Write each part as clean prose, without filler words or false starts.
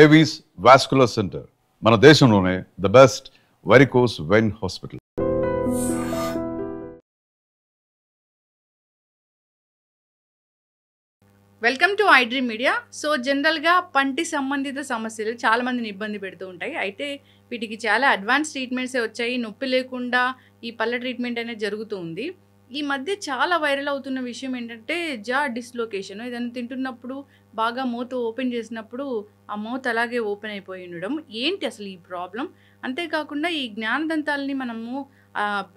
Avis vascular centre మన దేశంలోనే the best varicose vein hospital. Welcome to iDream media. So జనరల్గా పంటి సంబంధిత సమస్యలు చాలా మందిని ఇబ్బంది పెడుతూ ఉంటాయి. అయితే వీటికి చాలా అడ్వాన్స్ ట్రీట్మెంట్సే వచ్చాయి. నొప్పి లేకుండా ఈ పళ్ళ ట్రీట్మెంట్ అనేది జరుగుతూ ఉంది. ఈ మధ్య చాలా వైరల్ అవుతున్న విషయం ఏంటంటే జా డిస్లొకేషన్. ఏదైనా తింటున్నప్పుడు బాగా మౌత్ ఓపెన్ చేసినప్పుడు ఆ మౌత్ అలాగే ఓపెన్ అయిపోయి ఉండడం. ఏంటి అసలు ఈ ప్రాబ్లం? అంతేకాకుండా ఈ జ్ఞానదంతాలని మనము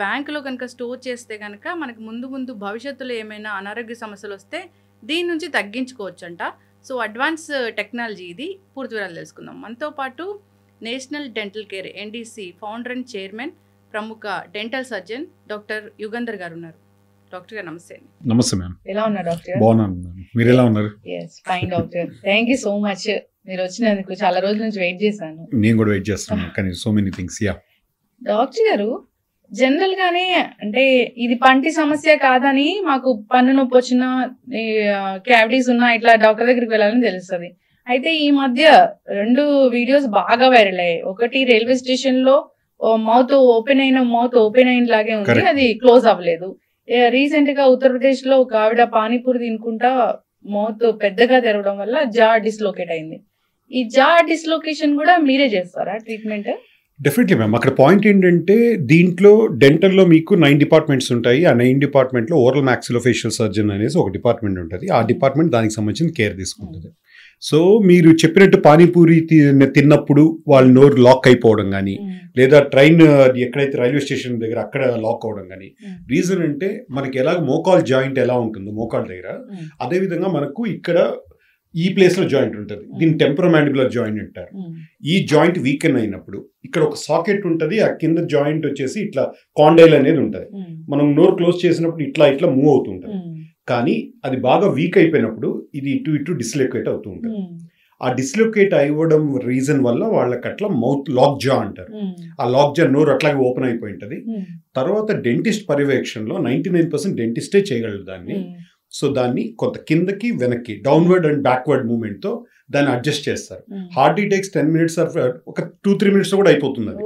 బ్యాంకులో కనుక స్టోర్ చేస్తే కనుక మనకు ముందు భవిష్యత్తులో ఏమైనా అనారోగ్య సమస్యలు వస్తే దీని నుంచి తగ్గించుకోవచ్చంట. సో అడ్వాన్స్ టెక్నాలజీ ఇది. పూర్తి వివరాలు తెలుసుకుందాం. మనతో పాటు national dental care NDC founder and chairman, ప్రముఖ డెంటల్ సర్జన్ డాక్టర్ యుగంధర్ గారు ఉన్నారు. డాక్టర్ గారు నమస్తే. నమస్తే మ్యామ్. ఎలా ఉన్నారు డాక్టర్? బాగున్నాను. మీరు ఎలా ఉన్నారు? Fine doctor. Thank you so much. మీరు వచ్చినందుకు చాలా రోజుల నుంచి వెయిట్ చేశాను. నేను కూడా వెయిట్ చేస్తున్నాను, కానీ సో మెనీ థింగ్స్. డాక్టర్ గారు, జనరల్ గానే అంటే ఇది పంటి సమస్య కాదని మాకు పన్ను నొప్పి వచ్చినా క్యావిటీస్ ఉన్నా ఇట్లా డాక్టర్ దగ్గరికి వెళ్ళాలని తెలుస్తుంది. అయితే ఈ మధ్య 2 వీడియోస్ బాగా వైరల్ అయ్యాయి. ఒకటి రైల్వే స్టేషన్ లో మౌత్ ఓపెన్ అయిన లాగే ఉంది, అది క్లోజ్ అవ్వలేదు. రీసెంట్ గా ఉత్తరప్రదేశ్ లో ఒక ఆవిడ పానీపూరి తినుకుంటా మౌత్ పెద్దగా తెరవడం వల్ల జా డిస్లోకేట్ అయింది. ఈ జా డిస్లోకేషన్ కూడా మీరే చేస్తారా ట్రీట్మెంట్? Definitely ma'am. అక్కడ పాయింట్ ఏంటంటే దీంట్లో డెంటల్లో మీకు 9 డిపార్ట్మెంట్స్ ఉంటాయి. ఆ 9 డిపార్ట్మెంట్లో ఓరల్ మ్యాక్సిలోఫేషియల్ సర్జన్ అనేసి ఒక డిపార్ట్మెంట్ ఉంటుంది. ఆ డిపార్ట్మెంట్ దానికి సంబంధించిన కేర్ తీసుకుంటుంది. సో మీరు చెప్పినట్టు పానీపూరి తిన్నప్పుడు వాళ్ళ నోరు లాక్ అయిపోవడం కానీ, లేదా ట్రైన్ ఎక్కడైతే రైల్వే స్టేషన్ దగ్గర అక్కడ లాక్ అవడం కానీ, రీజన్ అంటే మనకి ఎలాగ మోకాల్ జాయింట్ ఎలా ఉంటుందో మోకాల్ దగ్గర, అదేవిధంగా మనకు ఇక్కడ ఈ ప్లేస్ లో జాయింట్ ఉంటుంది. దీన్ని టెంపరోమాండిబులర్ జాయింట్ అంటారు. ఈ జాయింట్ వీకెన్ అయినప్పుడు ఇక్కడ ఒక సాకెట్ ఉంటుంది. ఆ కింద జాయింట్ వచ్చేసి ఇట్లా కాండైల్ అనేది ఉంటుంది. మనం నోరు క్లోజ్ చేసినప్పుడు ఇట్లా మూవ్ అవుతుంటుంది. కానీ అది బాగా వీక్ అయిపోయినప్పుడు ఇది ఇటు డిస్లొకేట్ అవుతూ ఉంటుంది. ఆ డిస్లొకేట్ అవ్వడం రీజన్ వల్ల వాళ్ళకి అట్లా మౌత్ లాక్ జా అంటారు. ఆ లాక్ జా నోరు అట్లాగే ఓపెన్ అయిపోయి ఉంటుంది. తర్వాత డెంటిస్ట్ పర్యవేక్షణలో 99% డెంటిస్టే చేయగలరు దాన్ని. సో దాన్ని కొంత కిందకి వెనక్కి డౌన్వర్డ్ అండ్ బ్యాక్వర్డ్ మూవ్మెంట్ తో దాన్ని అడ్జస్ట్ చేస్తారు. హార్డ్లీ టేక్స్ 10 minutes ఒక 2-3 minutes కూడా అయిపోతుంది అది.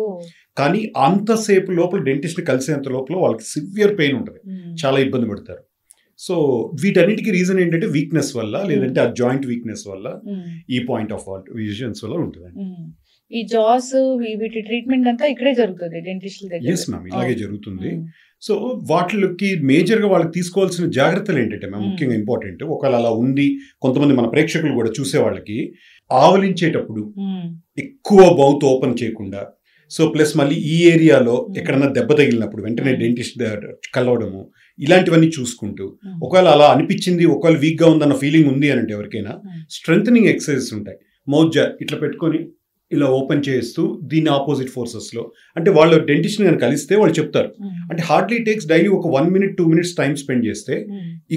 కానీ అంతసేపు లోపల డెంటిస్ట్ కలిసేంత లోపల వాళ్ళకి సివియర్ పెయిన్ ఉంటుంది, చాలా ఇబ్బంది పడతారు. సో వీటన్నిటికీ రీజన్ ఏంటంటే వీక్నెస్ వల్ల, లేదంటే ఆ జాయింట్ వీక్నెస్ వల్ల, ఈ పాయింట్ ఆఫ్ విజన్స్ వల్ల ఉంటుంది. ఈ జాస్ వీటి ట్రీట్మెంట్ అంతా ఇక్కడే జరుగుతుంది డెంటిస్ట్ దగ్గర? ఎస్ మ్యామ్, ఇలాగే జరుగుతుంది. సో వాటికి మేజర్గా వాళ్ళకి తీసుకోవాల్సిన జాగ్రత్తలు ఏంటంటే మ్యామ్ ముఖ్యంగా ఇంపార్టెంట్. ఒకవేళ అలా ఉంది, కొంతమంది మన ప్రేక్షకులు కూడా చూసే వాళ్ళకి ఆవలించేటప్పుడు ఎక్కువ మౌత్ ఓపెన్ చేయకుండా, సో ప్లస్ మళ్ళీ ఈ ఏరియాలో ఎక్కడన్నా దెబ్బ తగిలినప్పుడు వెంటనే డెంటిస్ట్ కలవడము, ఇలాంటివన్నీ చూసుకుంటూ, ఒకవేళ అలా అనిపించింది, ఒకవేళ వీక్గా ఉందన్న ఫీలింగ్ ఉంది అని అంటే ఎవరికైనా స్ట్రెంథనింగ్ ఎక్సర్సైజెస్ ఉంటాయి. మౌత్ జా ఇట్లా పెట్టుకొని ఇలా ఓపెన్ చేస్తూ దీన్ని ఆపోజిట్ ఫోర్సెస్లో, అంటే వాళ్ళు డెంటిస్ట్ని కానీ కలిస్తే వాళ్ళు చెప్తారు. అంటే హార్డ్లీ టేక్స్ డైలీ ఒక 1 minute 2 minutes టైం స్పెండ్ చేస్తే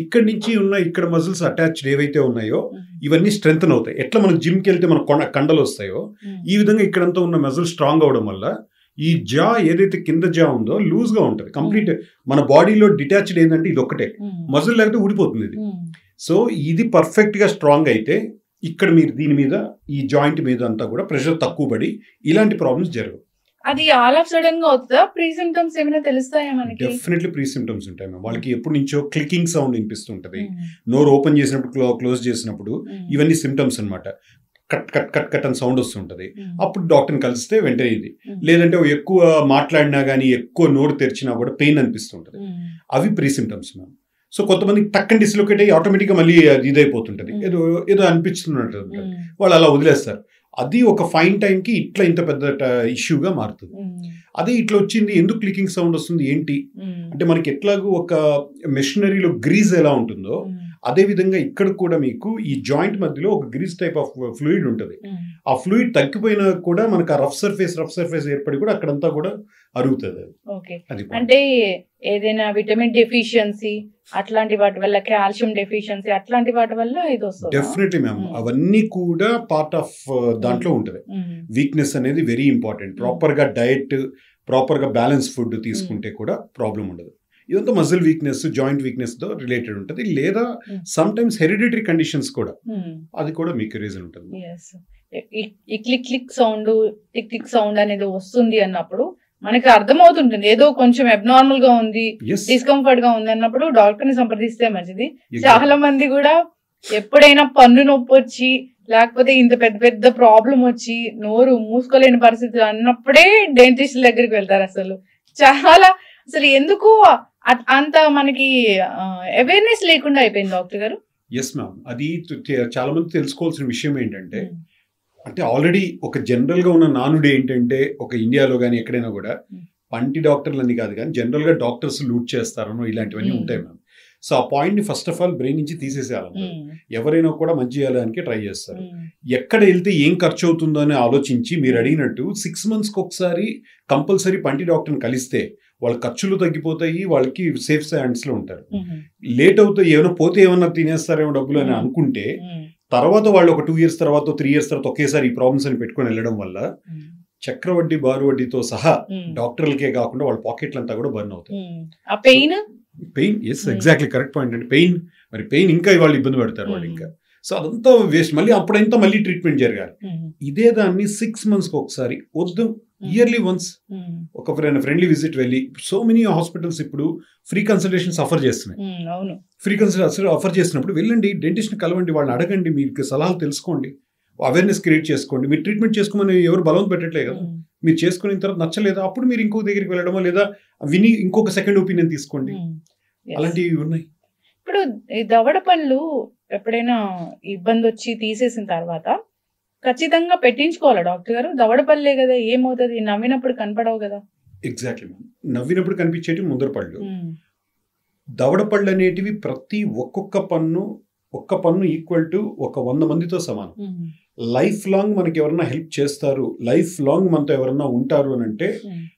ఇక్కడి నుంచి ఉన్న ఇక్కడ మజిల్స్ అటాచ్డ్ ఏవైతే ఉన్నాయో ఇవన్నీ స్ట్రెంథన్ అవుతాయి. ఎట్లా మనం జిమ్కి వెళ్తే మన కండలు వస్తాయో ఈ విధంగా ఇక్కడంతా ఉన్న మజిల్ స్ట్రాంగ్ అవడం వల్ల ఈ జా ఏదైతే కింద జా ఉందో లూజ్గా ఉంటుంది. కంప్లీట్ మన బాడీలో డిటాచ్డ్ ఏంటంటే ఇది ఒక్కటే, మజిల్ లేకపోతే ఊడిపోతుంది ఇది. సో ఇది పర్ఫెక్ట్గా స్ట్రాంగ్ అయితే ఇక్కడ మీరు దీని మీద ఈ జాయింట్ మీద అంతా కూడా ప్రెషర్ తక్కువ పడి ఇలాంటి ప్రాబ్లమ్స్ జరగవు. అది ఆల్ ఆఫ్ సడన్ గా అవుతుందా? ప్రీ సిమ్టమ్స్ ఏమైనా తెలుస్తాయా మనకి? డెఫినెట్లీ ప్రీ సిమ్టమ్స్ ఉంటాయి మ్యామ్. వాళ్ళకి ఎప్పటి నుంచో క్లికింగ్ సౌండ్ వినిపిస్తుంటది, నోరు ఓపెన్ చేసినప్పుడు క్లోజ్ చేసినప్పుడు, ఇవన్నీ సిమ్టమ్స్ అనమాట. కట్ కట్ కట్ కట్ అని సౌండ్ వస్తుంటది. అప్పుడు డాక్టర్ని కలిస్తే వెంటనే ఇది, లేదంటే ఎక్కువ మాట్లాడినా కానీ ఎక్కువ నోరు తెరిచినా కూడా పెయిన్ అనిపిస్తుంటది. అవి ప్రీ సిమ్టమ్స్ మ్యామ్. సో కొంతమంది టక్కని డిస్లొకేట్ అయ్యి ఆటోమేటిక్గా మళ్ళీ ఇదైపోతుంటుంది, ఏదో అనిపిస్తున్నట్టు వాళ్ళు అలా వదిలేస్తారు. అది ఒక ఫైన్ టైంకి ఇట్లా ఇంత పెద్ద ఇష్యూగా మారుతుంది. అదే ఇట్లా వచ్చింది, ఎందుకు క్లికింగ్ సౌండ్ వస్తుంది ఏంటి అంటే, మనకి ఎట్లాగో ఒక మెషినరీలో గ్రీజ్ ఎలా ఉంటుందో అదే విధంగా ఇక్కడ కూడా మీకు ఈ జాయింట్ మధ్యలో ఒక గ్రీజ్ టైప్ ఆఫ్ ఫ్లూయిడ్ ఉంటుంది. ఆ ఫ్లూయిడ్ తగ్గిపోయినా కూడా మనకు ఆ రఫ్ సర్ఫేస్ ఏర్పడి కూడా అక్కడంతా కూడా అరుగుతుంది. అంటే ఏదైనా విటమిన్ డెఫిషియన్సీ అట్లాంటి వాటి వల్ల, కాల్షియం డెఫిషియన్సీ అట్లాంటి వాటి వల్ల ఇది వస్తుంది. డెఫినెట్లీ మ్యామ్, అవన్నీ కూడా పార్ట్ ఆఫ్ దాంట్లో ఉంటుంది. వీక్నెస్ అనేది వెరీ ఇంపార్టెంట్. ప్రాపర్గా డయట్, ప్రాపర్గా బ్యాలెన్స్ ఫుడ్ తీసుకుంటే కూడా ప్రాబ్లం ఉండదు. ఇదంతా మజిల్ వీక్నెస్, జాయింట్ వీక్నెస్ తో రిలేటెడ్ ఉంటుంది, లేదా సమ్ టైమ్స్ హెరిడిటరీ కండిషన్స్ కూడా, అది కూడా మీకు రీజన్ ఉంటుంది. ఈ click click sound, tick tick sound అనేది వస్తుంది అన్నప్పుడు మనకి అర్థమవుతుంటుంది ఏదో కొంచెం అబ్నార్మల్ గా ఉంది, Yes. డిస్కంఫర్ట్ గా ఉంది అన్నప్పుడు డాక్టర్ ని సంప్రదిస్తే మంచిది. Exactly. చాలా మంది కూడా ఎప్పుడైనా పన్ను నొప్పి వచ్చి లేకపోతే ఇంత పెద్ద పెద్ద ప్రాబ్లం వచ్చి నోరు మూసుకోలేని పరిస్థితులు అన్నప్పుడే డెంటిస్ట్ దగ్గరికి వెళ్తారు. అసలు ఎందుకు అంత మనకి అవేర్నెస్ లేకుండా అయిపోయింది డాక్టర్ గారు? ఎస్ మ్యామ్, అది చాలా మంది తెలుసుకోవాల్సిన విషయం ఏంటంటే, అంటే ఆల్రెడీ ఒక జనరల్ గా ఉన్న నానుడు ఏంటంటే, ఒక ఇండియాలో కానీ ఎక్కడైనా కూడా పంటి డాక్టర్లు అని కాదు కానీ జనరల్ గా డాక్టర్స్ లూట్ చేస్తారనో ఇలాంటివన్నీ ఉంటాయి మ్యామ్. సో ఆ పాయింట్ ని ఫస్ట్ ఆఫ్ ఆల్ బ్రెయిన్ నుంచి తీసేసేయాలంటారు. ఎవరైనా కూడా మంచి చేయడానికి ట్రై చేస్తారు. ఎక్కడ వెళ్తే ఏం ఖర్చు అవుతుందో అని ఆలోచించి మీరు అడిగినట్టు 6 months ఒకసారి కంపల్సరీ పంటి డాక్టర్ని కలిస్తే వాళ్ళ ఖర్చులు తగ్గిపోతాయి, వాళ్ళకి సేఫ్ హ్యాండ్స్ లో ఉంటారు. లేట్ అవుతాయి, ఏమైనా పోతే ఏమన్నా తినేస్తారేమో డబ్బులు అని అనుకుంటే తర్వాత వాళ్ళు ఒక 2 years తర్వాత 3 years తర్వాత ఒకేసారి ఈ ప్రాబ్లమ్స్ అని పెట్టుకొని వెళ్ళడం వల్ల చక్రవడ్డీ బారు వడ్డీతో సహా డాక్టర్లకే కాకుండా వాళ్ళ పాకెట్లంతా కూడా బర్న్ అవుతాయి. Pain yes exactly correct point అండి. పెయిన్ ఇంకా వాళ్ళు ఇబ్బంది పెడతారు వాళ్ళు ఇంకా. సో అదంతా వేస్ట్. మళ్ళీ అప్పుడంతా మళ్ళీ ట్రీట్మెంట్ జరగాలి. ఇదే దాన్ని 6 months ఒకసారి వద్దు, ఇయర్లీ వన్స్ ఒక ఫ్రెండ్లీ విజిట్ వెళ్ళి, సో మెనీ హాస్పిటల్స్ ఇప్పుడు ఫ్రీ కన్సల్టేషన్స్ ఆఫర్ చేస్తున్నాయి. ఫ్రీ కన్సల్టేషన్ ఆఫర్ చేసినప్పుడు వెళ్ళండి, డెంటిస్ట్ని కలవండి, వాళ్ళని అడగండి, మీకు సలహాలు తెలుసుకోండి, అవేర్నెస్ క్రియేట్ చేసుకోండి. మీరు ట్రీట్మెంట్ చేసుకోమని ఎవరు బలవంత పెట్టట్లేదు కదా. మీరు చేసుకున్న తర్వాత నచ్చలేదా అప్పుడు మీరు ఇంకొక దగ్గరికి వెళ్ళడమో లేదా విని ఇంకొక సెకండ్ ఒపీనియన్ తీసుకోండి. అలాంటివి ఉన్నాయి. ఇప్పుడు ఈ దవడ పళ్ళు ఎప్పుడైనా ఇబ్బంది వచ్చి తీసేసిన తర్వాత ఖచ్చితంగా పెట్టించుకోవాలా డాక్టర్ గారు? దవడ పళ్ళే కదా, ఏమవుతుంది? నవ్వినప్పుడు కనపడవు కదా. ఎగ్జాక్ట్లీ, నవ్వినప్పుడు కనిపించేటివి ముందర పళ్ళు. దవడ పళ్ళు అనేటివి ప్రతి ఒక్క పన్ను ఈక్వల్ టు ఒక 100 మందితో సమానం. లైఫ్ లాంగ్ మనకి ఎవరన్నా హెల్ప్ చేస్తారు, లైఫ్ లాంగ్ మనతో ఎవరన్నా ఉంటారు అని అంటే,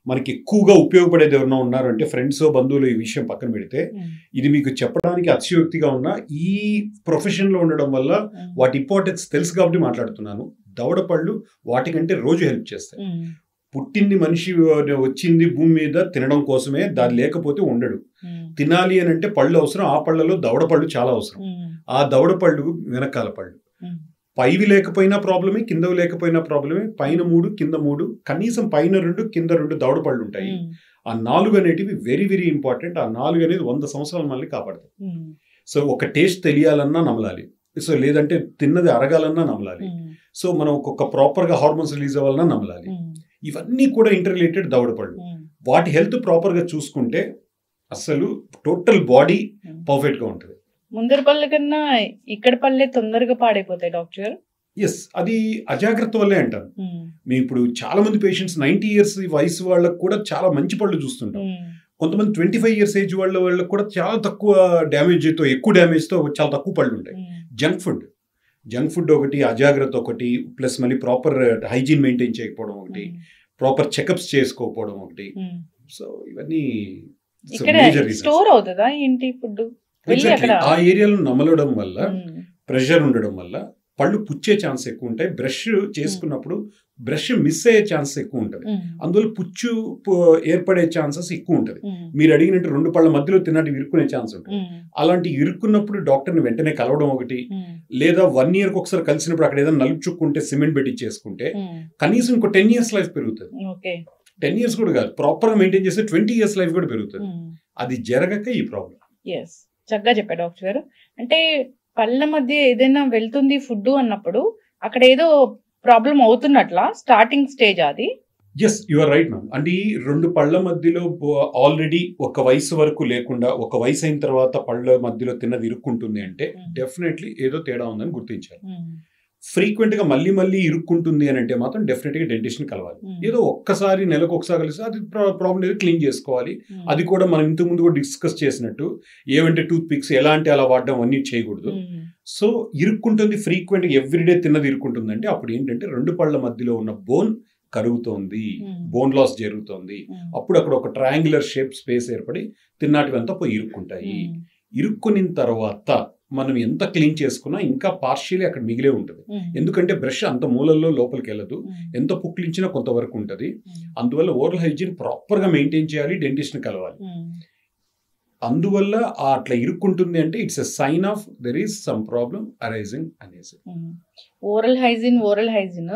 మనకి ఎక్కువగా ఉపయోగపడేది ఎవరన్నా ఉన్నారు అంటే ఫ్రెండ్స్ బంధువులు, ఈ విషయం పక్కన పెడితే, ఇది మీకు చెప్పడానికి అతిశయోక్తిగా ఉన్న ఈ ప్రొఫెషన్ లో ఉండడం వల్ల వాటి ఇంపార్టెన్స్ తెలుసు కాబట్టి మాట్లాడుతున్నాను. దవడ పళ్ళు వాటికంటే రోజు హెల్ప్ చేస్తాయి. పుట్టింది మనిషి వచ్చింది భూమి మీద తినడం కోసమే, దాని లేకపోతే ఉండడు. తినాలి అని అంటే పళ్ళు అవసరం. ఆ పళ్ళలో దవడ పళ్ళు చాలా అవసరం. ఆ దవడ పళ్ళు వెనకాల పళ్ళు, పైవి లేకపోయినా ప్రాబ్లమే, కిందవి లేకపోయినా ప్రాబ్లమే. పైన 3 కింద 3, కనీసం పైన 2 కింద 2 దవడ పళ్ళు ఉంటాయి. ఆ 4 అనేటివి వెరీ వెరీ ఇంపార్టెంట్. ఆ 4 అనేది 100 సంవత్సరాలు మళ్ళీ కాపాడతాయి. సో ఒక టేస్ట్ తెలియాలన్నా నమలాలి, సో లేదంటే తిన్నది అరగాలన్నా నమలాలి, సో మనం ఒక్కొక్క ప్రాపర్గా హార్మోన్స్ రిలీజ్ అవ్వాలన్నా నమలాలి. ఇవన్నీ కూడా ఇంటర్ రిలేటెడ్ దవడ పళ్ళు. వాటి హెల్త్ ప్రాపర్గా చూసుకుంటే అసలు టోటల్ బాడీ పర్ఫెక్ట్గా ఉంటుంది. ముందర పళ్ళ కన్నా ఇక్కడ పళ్ళే తొందరగా పాడైపోతాయి డాక్టర్ గారు. ఎస్, అది అజాగ్రత్త వల్లే అంటారు. మేము ఇప్పుడు చాలా మంది పేషెంట్స్ 90 years వయసు వాళ్ళకు కూడా చాలా మంచి పళ్ళు చూస్తుంటాం. కొంతమంది 25 years ఏజ్ వాళ్ళకు కూడా చాలా తక్కువ డ్యామేజ్తో, ఎక్కువ డ్యామేజ్తో చాలా తక్కువ పళ్ళు ఉంటాయి. జంక్ ఫుడ్ ఒకటి, అజాగ్రత్త ఒకటి, ప్లస్ మళ్ళీ ప్రాపర్ హైజీన్ మెయింటైన్ చేయకపోవడం ఒకటి, ప్రాపర్ చెకప్స్ చేసుకోకపోవడం ఒకటి. సో ఇవన్నీ స్టోర్ అవుతుందా ఏంటి ఫుడ్? ఆ ఏరియాలో నమలడం వల్ల, ప్రెషర్ ఉండడం వల్ల పళ్ళు పుచ్చే ఛాన్స్ ఎక్కువ ఉంటాయి. బ్రష్ చేసుకున్నప్పుడు బ్రష్ మిస్ అయ్యే ఛాన్స్ ఎక్కువ ఉంటుంది. అందువల్ల పుచ్చు ఏర్పడే ఛాన్సెస్ ఎక్కువ ఉంటుంది. మీరు అడిగినట్టు 2 పళ్ళ మధ్యలో తిన్నట్టు ఇరుక్కునే ఛాన్స్ ఉంటుంది. అలాంటి ఇరుక్కున్నప్పుడు డాక్టర్ని వెంటనే కలవడం ఒకటి, లేదా 1 year ఒకసారి కలిసినప్పుడు అక్కడ ఏదైనా నలుపు చుక్కుంటే సిమెంట్ పెట్టి చేసుకుంటే కనీసం ఇంకో 10 years లైఫ్ పెరుగుతుంది. 10 years కూడా కాదు, ప్రాపర్ గా మెయింటైన్ చేస్తే 20 years లైఫ్ కూడా పెరుగుతుంది. అది జరగక ఈ ప్రాబ్లం. చక్కగా చెప్పారు డాక్టర్ గారు. అంటే పళ్ళ మధ్య ఏదైనా వెళ్తుంది ఫుడ్ అన్నప్పుడు అక్కడ ఏదో ప్రాబ్లం అవుతున్నట్లా స్టార్టింగ్ స్టేజ్ అది? Yes, you are right ma'am. అంటే 2 పళ్ళ మధ్యలో ఆల్రెడీ ఒక వయసు వరకు లేకుండా ఒక వయసు అయిన తర్వాత పళ్ళ మధ్యలో తిన్నది ఇరుక్కుంటుంది అంటే డెఫినెట్లీ ఏదో తేడా ఉందని గుర్తించాలి. ఫ్రీక్వెంట్ గా మళ్ళీ ఇరుక్కుంటుంది అని అంటే మాత్రం డెఫినెట్ గా డెంటిస్ట్ ని కలవాలి. ఏదో ఒక్కసారి నెలకు ఒకసారి కలిసి అది ప్రాబ్లం ఏదో క్లీన్ చేసుకోవాలి. అది కూడా మనం ఇంతకు ముందు కూడా డిస్కస్ చేసినట్టు ఏమంటే టూత్ పిక్స్ ఎలాంటి అలా వాడడం అన్ని చేయకూడదు. సో ఇరుక్కుంటుంది, ఫ్రీక్వెంట్ గా ఎవ్రీడే తిన్నది ఇరుక్కుంటుంది అంటే అప్పుడు ఏంటంటే 2 పళ్ళ మధ్యలో ఉన్న బోన్ కరుగుతోంది, బోన్ లాస్ జరుగుతోంది. అప్పుడు అక్కడ ఒక ట్రయాంగులర్ షేప్ స్పేస్ ఏర్పడి తిన్నాటివంతా పోయి ఇరుక్కుంటాయి. ఇరుక్కున్న తర్వాత మనం ఎంత క్లీన్ చేసుకున్నా ఇంకా పార్షియలీ అక్కడ మిగిలే ఉంటుంది. ఎందుకంటే బ్రష్ అంత మూలల్లో లోపలికి వెళ్ళదు, ఎంత పుక్లించినా కొంతవరకు ఉంటుంది. అందువల్ల ఓరల్ హైజీన్ ప్రాపర్ గా మెయింటైన్ చేయాలి, డెంటిస్ట్ ని కలవాలి. అందువల్ల అట్లా ఇరుక్కుంటుంది అంటే it's a sign of there is some problem arising అనేసి. ఓరల్ హైజిన్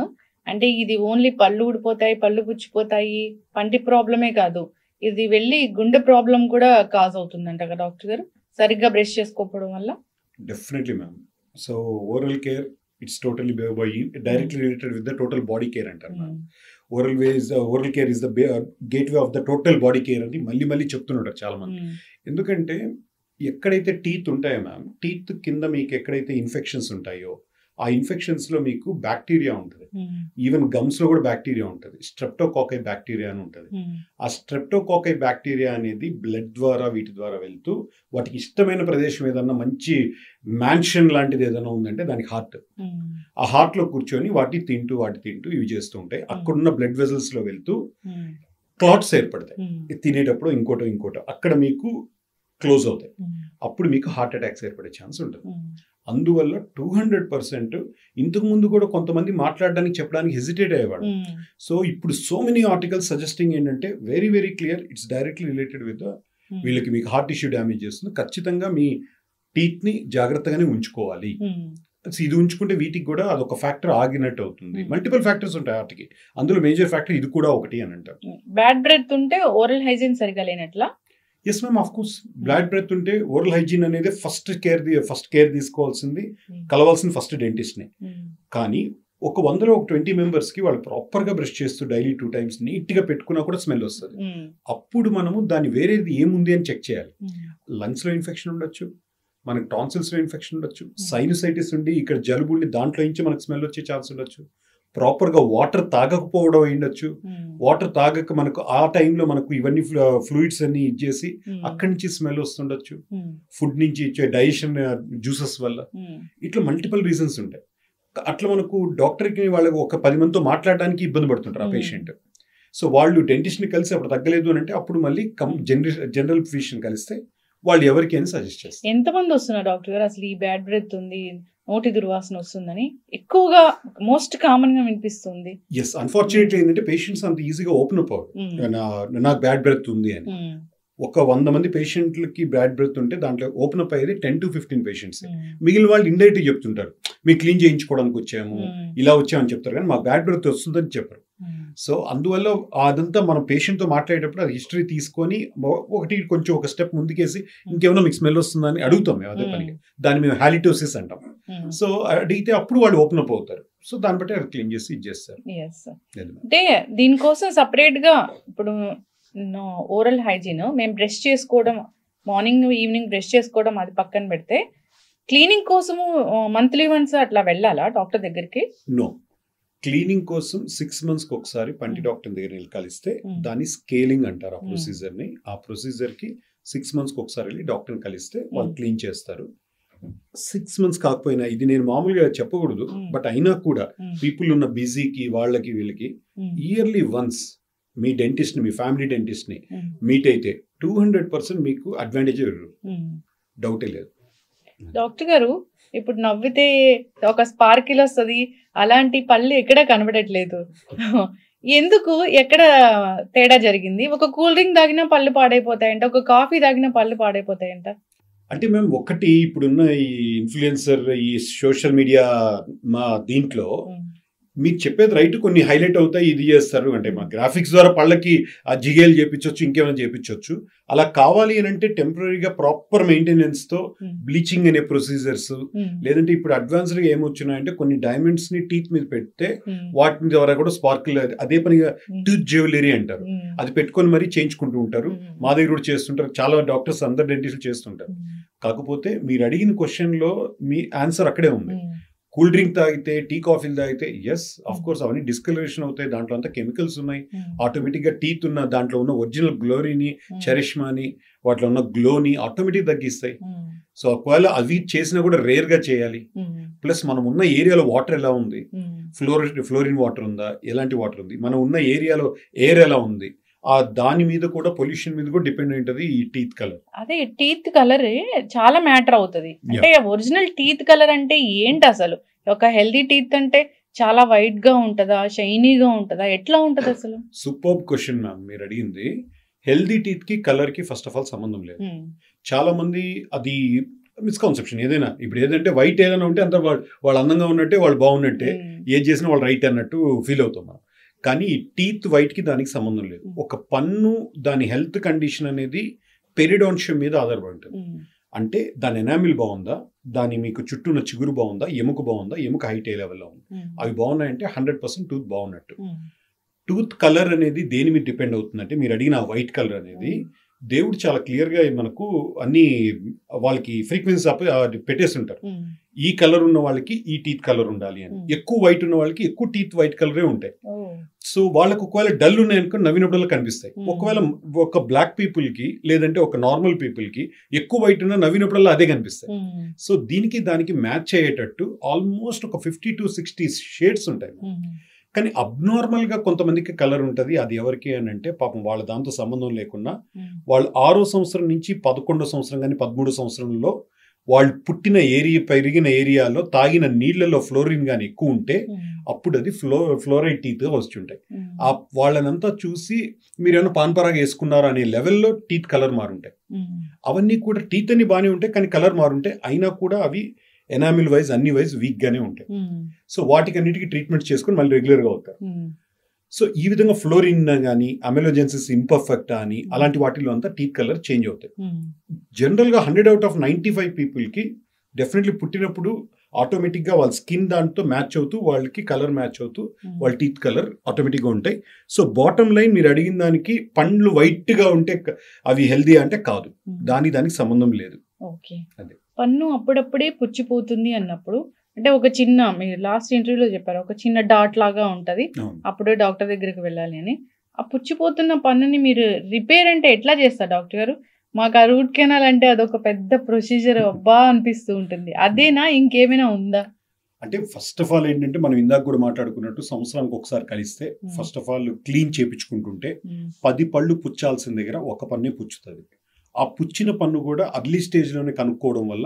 అంటే ఇది ఓన్లీ పళ్ళు ఊడిపోతాయి, పళ్ళు పుచ్చిపోతాయి, పంటి ప్రాబ్లమే కాదు, ఇది వెళ్ళి గుండె ప్రాబ్లం కూడా కాజ్ అవుతుందంట కదా డాక్టర్ గారు, సరిగ్గా బ్రష్ చేసుకోకపోవడం వల్ల? Definitely ma'am. So oral care it's totally directly related with the total body care అంటారు. Oral care is the gateway of the total body care అని మళ్ళీ చెప్తుంటారు చాలా మంది. ఎందుకంటే ఎక్కడైతే టీత్ ఉంటాయో మ్యామ్, టీత్ కింద మీకు ఎక్కడైతే ఇన్ఫెక్షన్స్ ఉంటాయో ఆ ఇన్ఫెక్షన్స్ లో మీకు బ్యాక్టీరియా ఉంటుంది. ఈవెన్ గమ్స్ లో కూడా బ్యాక్టీరియా ఉంటుంది. స్ట్రెప్టోకాకై బ్యాక్టీరియా అని ఉంటుంది. ఆ స్ట్రెప్టోకాకై బ్యాక్టీరియా అనేది బ్లడ్ ద్వారా వీటి ద్వారా వెళ్తూ వాటికి ఇష్టమైన ప్రదేశం ఏదన్నా మంచి మ్యాన్షన్ లాంటిది ఏదైనా ఉందంటే దానికి హార్ట్. ఆ హార్ట్ లో కూర్చొని వాటి తింటూ ఇవి చేస్తూ ఉంటాయి. అక్కడున్న బ్లడ్ వెజల్స్ లో వెళ్తూ క్లాట్స్ ఏర్పడతాయి. తినేటప్పుడు ఇంకోటో అక్కడ మీకు క్లోజ్ అవుతాయి. అప్పుడు మీకు హార్ట్ అటాక్స్ ఏర్పడే ఛాన్స్ ఉంటుంది. అందువల్ల 200% ఇంతకు ముందు కూడా కొంతమంది మాట్లాడడానికి చెప్పడానికి హెసిటేట్ అయ్యేవాడు. సో ఇప్పుడు సో మెనీ ఆర్టికల్స్ సజెస్టింగ్ ఏంటంటే very very clear it's directly related with వీళ్ళకి మీకు హార్ట్ టిష్యూ డ్యామేజ్ చేస్తుంది. ఖచ్చితంగా మీ టీత్ ని జాగ్రత్తగానే ఉంచుకోవాలి. ఇది ఉంచుకుంటే వీటికి కూడా అదొక ఫ్యాక్టర్ ఆగినట్టు అవుతుంది. మల్టిపుల్ ఫ్యాక్టర్స్ ఉంటాయి వాటికి, అందులో మేజర్ ఫ్యాక్టర్ ఇది కూడా ఒకటి అని అంటారు. బ్యాడ్ బ్రెత్ ఉంటే ఓరల్ హైజీన్ సరిగా లేనట్లా? Yes ma'am, of course. Bad breath ఉంటే ఓరల్ హైజీన్ అనేది ఫస్ట్ కేర్ తీసుకోవాల్సింది, కలవాల్సింది ఫస్ట్ డెంటిస్ట్ని. కానీ ఒక 100లో ఒక 20 మెంబర్స్కి వాళ్ళు ప్రాపర్గా బ్రష్ చేస్తూ డైలీ 2 times నీట్గా పెట్టుకున్నా కూడా స్మెల్ వస్తుంది. అప్పుడు మనము దాన్ని వేరేది ఏముంది అని చెక్ చేయాలి. లంగ్స్లో ఇన్ఫెక్షన్ ఉండొచ్చు, మనకు టాన్సిల్స్లో ఇన్ఫెక్షన్ ఉండొచ్చు, సైనసైటిస్ ఉండి ఇక్కడ జలుబు ఉండి దాంట్లో నుంచి మనకు స్మెల్ వచ్చే ఛాన్స్ ఉండొచ్చు, ప్రాపర్గా వాటర్ తాగకపోవడం అయ్యుండొచ్చు, వాటర్ తాగక మనకు ఆ టైంలో మనకు ఇవన్నీ ఫ్లూయిడ్స్ అన్ని ఇచ్చేసి అక్కడి నుంచి స్మెల్ వస్తుండొచ్చు, ఫుడ్ నుంచి ఇచ్చే డైజెషన్ జ్యూసెస్ వల్ల, ఇట్లా మల్టిపుల్ రీజన్స్ ఉంటాయి. అట్లా మనకు డాక్టర్కి వాళ్ళకి ఒక 10 మందితో మాట్లాడడానికి ఇబ్బంది పడుతుంటారు ఆ పేషెంట్. సో వాళ్ళు డెంటిస్ట్ని కలిసి అప్పుడు తగ్గలేదు అని అంటే అప్పుడు మళ్ళీ జనరల్ ఫిజిషియన్ కలిస్తే వాళ్ళు ఎవరికి అని సజెస్ట్ చేస్తారు. ఎంతమంది వస్తున్నారు డాక్టర్ గారు అసలు ఈ బ్యాడ్ బ్రెత్ ఉంది, నోటి దుర్వాసన వస్తుందని ఎక్కువగా మోస్ట్ కామన్ గా వినిపిస్తుంది? ఎస్, అన్ఫార్చునేట్లీ ఏంటంటే పేషెంట్స్ అంత ఈజీగా ఓపెన్ అప్ అవ్వరు నాకు బ్యాడ్ బ్రెత్ ఉంది అని. ఒక 100 మంది పేషెంట్లకి బ్యాడ్ బ్రెత్ ఉంటే దాంట్లో ఓపెన్ అప్ అయ్యేది 10 to 15 పేషెంట్స్. మిగిలిన వాళ్ళు ఇండైరెక్ట్ చెప్తుంటారు, మేము క్లీన్ చేయించుకోవడానికి వచ్చాము, ఇలా వచ్చామని చెప్తారు, కానీ మాకు బ్యాడ్ బ్రెత్ వస్తుందని చెప్పరు. సో అందువల్ల అదంతా మనం పేషెంట్తో మాట్లాడేటప్పుడు అది హిస్టరీ తీసుకొని కొంచెం ఒక స్టెప్ ముందుకేసి ఇంకేమైనా మీకు స్మెల్ వస్తుందని అడుగుతాం మేము. అదే పనిగా దాన్ని మేము హాలిటోసిస్ అంటాం. సో అడిగితే అప్పుడు వాళ్ళు ఓపెన్ అప్ అవుతారు. సో దాన్ని బట్టి అది క్లీన్ చేసి ఇచ్చేస్తారు. అంటే దీనికోసం సపరేట్ గా ఇప్పుడు ఓరల్ హైజీన్ మేము బ్రష్ చేసుకోవడం, మార్నింగ్ ఈవినింగ్ బ్రష్ చేసుకోవడం అది పక్కన పెడితే క్లీనింగ్ కోసము మంత్లీ వన్స్ అట్లా వెళ్ళాలా డాక్టర్ దగ్గరికి? నో, క్లీనింగ్ కోసం 6 monthsకి ఒకసారి పంటి డాక్టర్ దగ్గర వెళ్ళి కలిస్తే దాన్ని స్కేలింగ్ అంటారు. ఆ ప్రొసీజర్ని, ఆ ప్రొసీజర్కి 6 monthsకి ఒకసారి వెళ్ళి డాక్టర్ని కలిస్తే వాళ్ళు క్లీన్ చేస్తారు. 6 months కాకపోయినా, ఇది నేను మామూలుగా చెప్పకూడదు, బట్ అయినా కూడా పీపుల్ ఉన్న బిజీకి వాళ్ళకి వీళ్ళకి ఇయర్లీ వన్స్ మీ డెంటిస్ట్ని, మీ ఫ్యామిలీ డెంటిస్ట్ని మీట్ అయితే 200% మీకు అడ్వాంటేజ్, డౌటే లేదు. డాక్టర్ గారు ఇప్పుడు నవ్వితే ఒక స్పార్కిల్ వస్తుంది, అలాంటి పళ్ళు ఎక్కడ కనబడట్లేదు, ఎందుకు? ఎక్కడ తేడా జరిగింది? ఒక కూల్ డ్రింక్ తాగినా పళ్ళు పాడైపోతాయంట, ఒక కాఫీ తాగినా పళ్ళు పాడైపోతాయంట. అంటే మేము ఒకటి ఇప్పుడున్న ఈ ఇన్ఫ్లుయెన్సర్, ఈ సోషల్ మీడియా మా దీంట్లో మీరు చెప్పేది రైట్, కొన్ని హైలైట్ అవుతాయి, ఇది చేస్తారు అంటే మా గ్రాఫిక్స్ ద్వారా పళ్ళకి ఆ జిగేలు చేపించవచ్చు, ఇంకేమైనా చేపించవచ్చు. అలా కావాలి అని అంటే టెంపరీగా ప్రాపర్ మెయింటెనెన్స్తో బ్లీచింగ్ అనే ప్రొసీజర్స్, లేదంటే ఇప్పుడు అడ్వాన్స్డ్గా ఏమొచ్చినాయంటే కొన్ని డైమండ్స్ని టీత్ మీద పెడితే వాటి ద్వారా కూడా స్పార్కిల్, అదే పనిగా టూత్ జ్యువెలరీ అంటారు, అది పెట్టుకొని మరీ చేయించుకుంటూ ఉంటారు. మా దగ్గర కూడా చేస్తుంటారు, చాలా డాక్టర్స్ అందరు డెంటిస్టులు చేస్తుంటారు. కాకపోతే మీరు అడిగిన క్వశ్చన్లో మీ ఆన్సర్ అక్కడే ఉంది. కూల్ డ్రింక్ తాగితే, టీ కాఫీలు తాగితే ఎస్ ఆఫ్ కోర్స్ అవన్నీ డిస్కలరేషన్ అవుతాయి, దాంట్లో అంతా కెమికల్స్ ఉన్నాయి. ఆటోమేటిక్గా టీత్ ఉన్న దాంట్లో ఉన్న ఒరిజినల్ గ్లోరీని, చరిష్మాని, వాటిలో ఉన్న గ్లోని ఆటోమేటిక్ తగ్గిస్తాయి. సో ఒకవేళ అవి చేసినా కూడా రేర్గా చేయాలి. ప్లస్ మనం ఉన్న ఏరియాలో వాటర్ ఎలా ఉంది, ఫ్లోరిన్ వాటర్ ఉందా, ఎలాంటి వాటర్ ఉంది, మనం ఉన్న ఏరియాలో ఎయిర్ ఎలా ఉంది, ఆ దాని మీద కూడా పొల్యూషన్ మీద కూడా డిపెండ్ ఉంటుంది ఈ టీత్ కలర్. అదే టీత్ కలర్ చాలా మ్యాటర్ అవుతుంది. అంటే ఒరిజినల్ టీత్ కలర్ అంటే ఏంటి అసలు? ఒక హెల్దీ టీత్ అంటే చాలా వైట్ గా ఉంటుందా, షైనీగా ఉంటుందా, ఎట్లా ఉంటుంది అసలు? సూపర్ క్వశ్చన్ మ్యామ్ మీరు అడిగింది. హెల్దీ టీత్ కి కలర్ కి ఫస్ట్ ఆఫ్ ఆల్ సంబంధం లేదు. చాలా మంది అది మిస్కాన్సెప్షన్ ఏదైనా. ఇప్పుడు ఏదంటే వైట్ ఏదైనా ఉంటే అంత వాళ్ళు అందంగా ఉన్నట్టే, వాళ్ళు బాగున్నట్టే, ఏది చేసినా వాళ్ళు రైట్ అన్నట్టు ఫీల్ అవుతాం మనం. కానీ ఈ టీత్ వైట్కి దానికి సంబంధం లేదు. ఒక పన్ను దాని హెల్త్ కండిషన్ అనేది పెరిడాన్షియం మీద ఆధారపడి ఉంటుంది. అంటే దాని ఎనామిల్ బాగుందా, దాని మీకు చుట్టూ ఉన్న చిగురు బాగుందా, ఎముక బాగుందా, ఎముక హైట్ ఏ లెవెల్లో ఉంది, అవి బాగున్నాయంటే 100% టూత్ బాగున్నట్టు. టూత్ కలర్ అనేది దేని మీద డిపెండ్ అవుతుందంటే, మీరు అడిగిన వైట్ కలర్ అనేది దేవుడు చాలా క్లియర్గా మనకు అన్ని వాళ్ళకి ఫ్రీక్వెన్సీ పెట్టేసి ఉంటారు. ఈ కలర్ ఉన్న వాళ్ళకి ఈ టీత్ కలర్ ఉండాలి అని. ఎక్కువ వైట్ ఉన్న వాళ్ళకి ఎక్కువ టీత్ వైట్ కలరే ఉంటాయి. సో వాళ్ళకు ఒకవేళ డల్ ఉన్నాయనుకో నవ్వినప్పుడల్లా కనిపిస్తాయి. ఒకవేళ ఒక బ్లాక్ పీపుల్ కి లేదంటే ఒక నార్మల్ పీపుల్ కి ఎక్కువ వైట్ ఉన్నా నవ్వినప్పుడల్లా అదే కనిపిస్తాయి. సో దీనికి దానికి మ్యాచ్ అయ్యేటట్టు ఆల్మోస్ట్ ఒక 50 to 60 షేడ్స్ ఉంటాయి. కానీ అబ్నార్మల్ గా కొంతమందికి కలర్ ఉంటుంది. అది ఎవరికి అని అంటే పాపం వాళ్ళ దాంతో సంబంధం లేకుండా వాళ్ళు 6వ సంవత్సరం నుంచి 11వ సంవత్సరం కానీ 13వ సంవత్సరంలో వాళ్ళు పుట్టిన ఏరియా, పెరిగిన ఏరియాలో తాగిన నీళ్లలో ఫ్లోరిన్ కానీ ఎక్కువ ఉంటే అప్పుడు అది ఫ్లోరైడ్ టీత్ వస్తుంటాయి. వాళ్ళనంతా చూసి మీరేమైనా పాన్పరాగా వేసుకున్నారా అనే లెవెల్లో టీత్ కలర్ మారుంటాయి. అవన్నీ కూడా టీత్ అని బాగానే ఉంటాయి, కానీ కలర్ మారుంటాయి. అయినా కూడా అవి ఎనామిల్ వైజ్ అన్ని వైజ్ వీక్ గానే ఉంటాయి. సో వాటికి అన్నిటికీ ట్రీట్మెంట్ చేసుకుని మళ్ళీ రెగ్యులర్ గా అవుతారు. సో ఈ విధంగా ఫ్లోరిన్ కానీ అమెలోజెన్సిస్ ఇంపర్ఫెక్టా అని అలాంటి వాటిలో అంతా టీత్ కలర్ చేంజ్ అవుతాయి. జనరల్ గా 100 out of 95 పీపుల్ కి డెఫినెట్లీ పుట్టినప్పుడు ఆటోమేటిక్ గా వాళ్ళ స్కిన్ దాంతో మ్యాచ్ అవుతూ వాళ్ళకి కలర్ మ్యాచ్ అవుతూ వాళ్ళ టీత్ కలర్ ఆటోమేటిక్ గా ఉంటాయి. సో బాటమ్ లైన్ మీరు అడిగిన దానికి పండ్లు వైట్ గా ఉంటే అవి హెల్దీ అంటే కాదు, దానికి సంబంధం లేదు. అదే పన్ను అప్పుడప్పుడే పుచ్చిపోతుంది అన్నప్పుడు అంటే ఒక చిన్న, మీరు లాస్ట్ ఇంటర్వ్యూలో చెప్పారు ఒక చిన్న డాట్ లాగా ఉంటది, అప్పుడే డాక్టర్ దగ్గరికి వెళ్ళాలి అని. ఆ పుచ్చిపోతున్న పన్నుని మీరు రిపేర్ అంటే ఎట్లా చేస్తారు డాక్టర్ గారు? మాకు ఆ రూట్ కెనాల్ అంటే అదొక పెద్ద ప్రొసీజర్ అబ్బా అనిపిస్తూ ఉంటుంది. అదేనా ఇంకేమైనా ఉందా? అంటే ఫస్ట్ ఆఫ్ ఆల్ ఏంటంటే మనం ఇందాక కూడా మాట్లాడుకున్నట్టు సంవత్సరానికి ఒకసారి కలిస్తే ఫస్ట్ ఆఫ్ ఆల్ క్లీన్ చేయించుకుంటుంటే 10 పళ్ళు పుచ్చాల్సిన దగ్గర ఒక పన్నే పుచ్చుతుంది. ఆ పుచ్చిన పన్ను కూడా అర్లీ స్టేజ్ లోనే కనుక్కోవడం వల్ల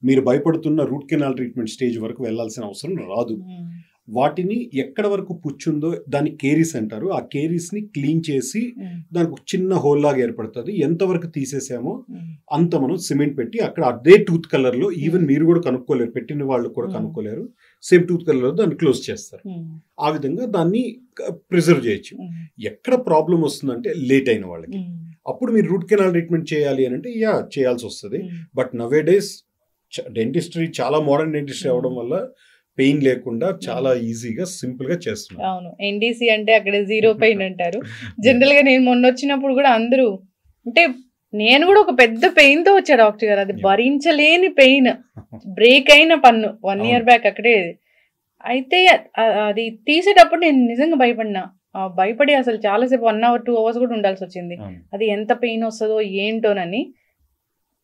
మీరు భయపడుతున్న రూట్ కెనాల్ ట్రీట్మెంట్ స్టేజ్ వరకు వెళ్లాల్సిన అవసరం రాదు. వాటిని ఎక్కడ వరకు పుచ్చుందో దాన్ని కేరీస్ అంటారు. ఆ కేరీస్ ని క్లీన్ చేసి దానికి చిన్న హోల్ లాగా ఏర్పడుతుంది. ఎంతవరకు తీసేసామో అంత మనం సిమెంట్ పెట్టి అక్కడ అదే టూత్ కలర్ లో, ఈవెన్ మీరు కూడా కనుక్కోలేరు, పెట్టిన వాళ్ళు కూడా కనుక్కోలేరు, సేమ్ టూత్ కలర్ లో దాన్ని క్లోజ్ చేస్తారు. ఆ విధంగా దాన్ని ప్రిజర్వ్ చేయొచ్చు. ఎక్కడ ప్రాబ్లం వస్తుందంటే లేట్ అయిన వాళ్ళకి, అప్పుడు మీరు రూట్ కెనాల్ ట్రీట్మెంట్ చేయాలి అని అంటే చేయాల్సి వస్తుంది. బట్ నవే డేస్ డెంటిస్ట్రీ చాలా మోడర్న్ డెంటిస్ట్రీ అవడం వల్ల పెయిన్ లేకుండా చాలా ఈజీగా సింపుల్ గా చేస్తున్నారు. అవును, ఎన్డీసీ అంటే అక్కడ 0 పెయిన్ అంటారు. జనరల్ గా నేను మొన్న వచ్చినప్పుడు కూడా అందరూ అంటే నేను కూడా ఒక పెద్ద పెయిన్ తో వచ్చా డాక్టర్ గారు. అది భరించలేని పెయిన్, బ్రేక్ అయిన పన్ను 1 year బ్యాక్ అక్కడే. అయితే అది తీసేటప్పుడు నేను నిజంగా భయపడి అసలు చాలాసేపు 1 hour 2 hours కూడా ఉండాల్సి వచ్చింది. అది ఎంత పెయిన్ వస్తుందో ఏంటోనని.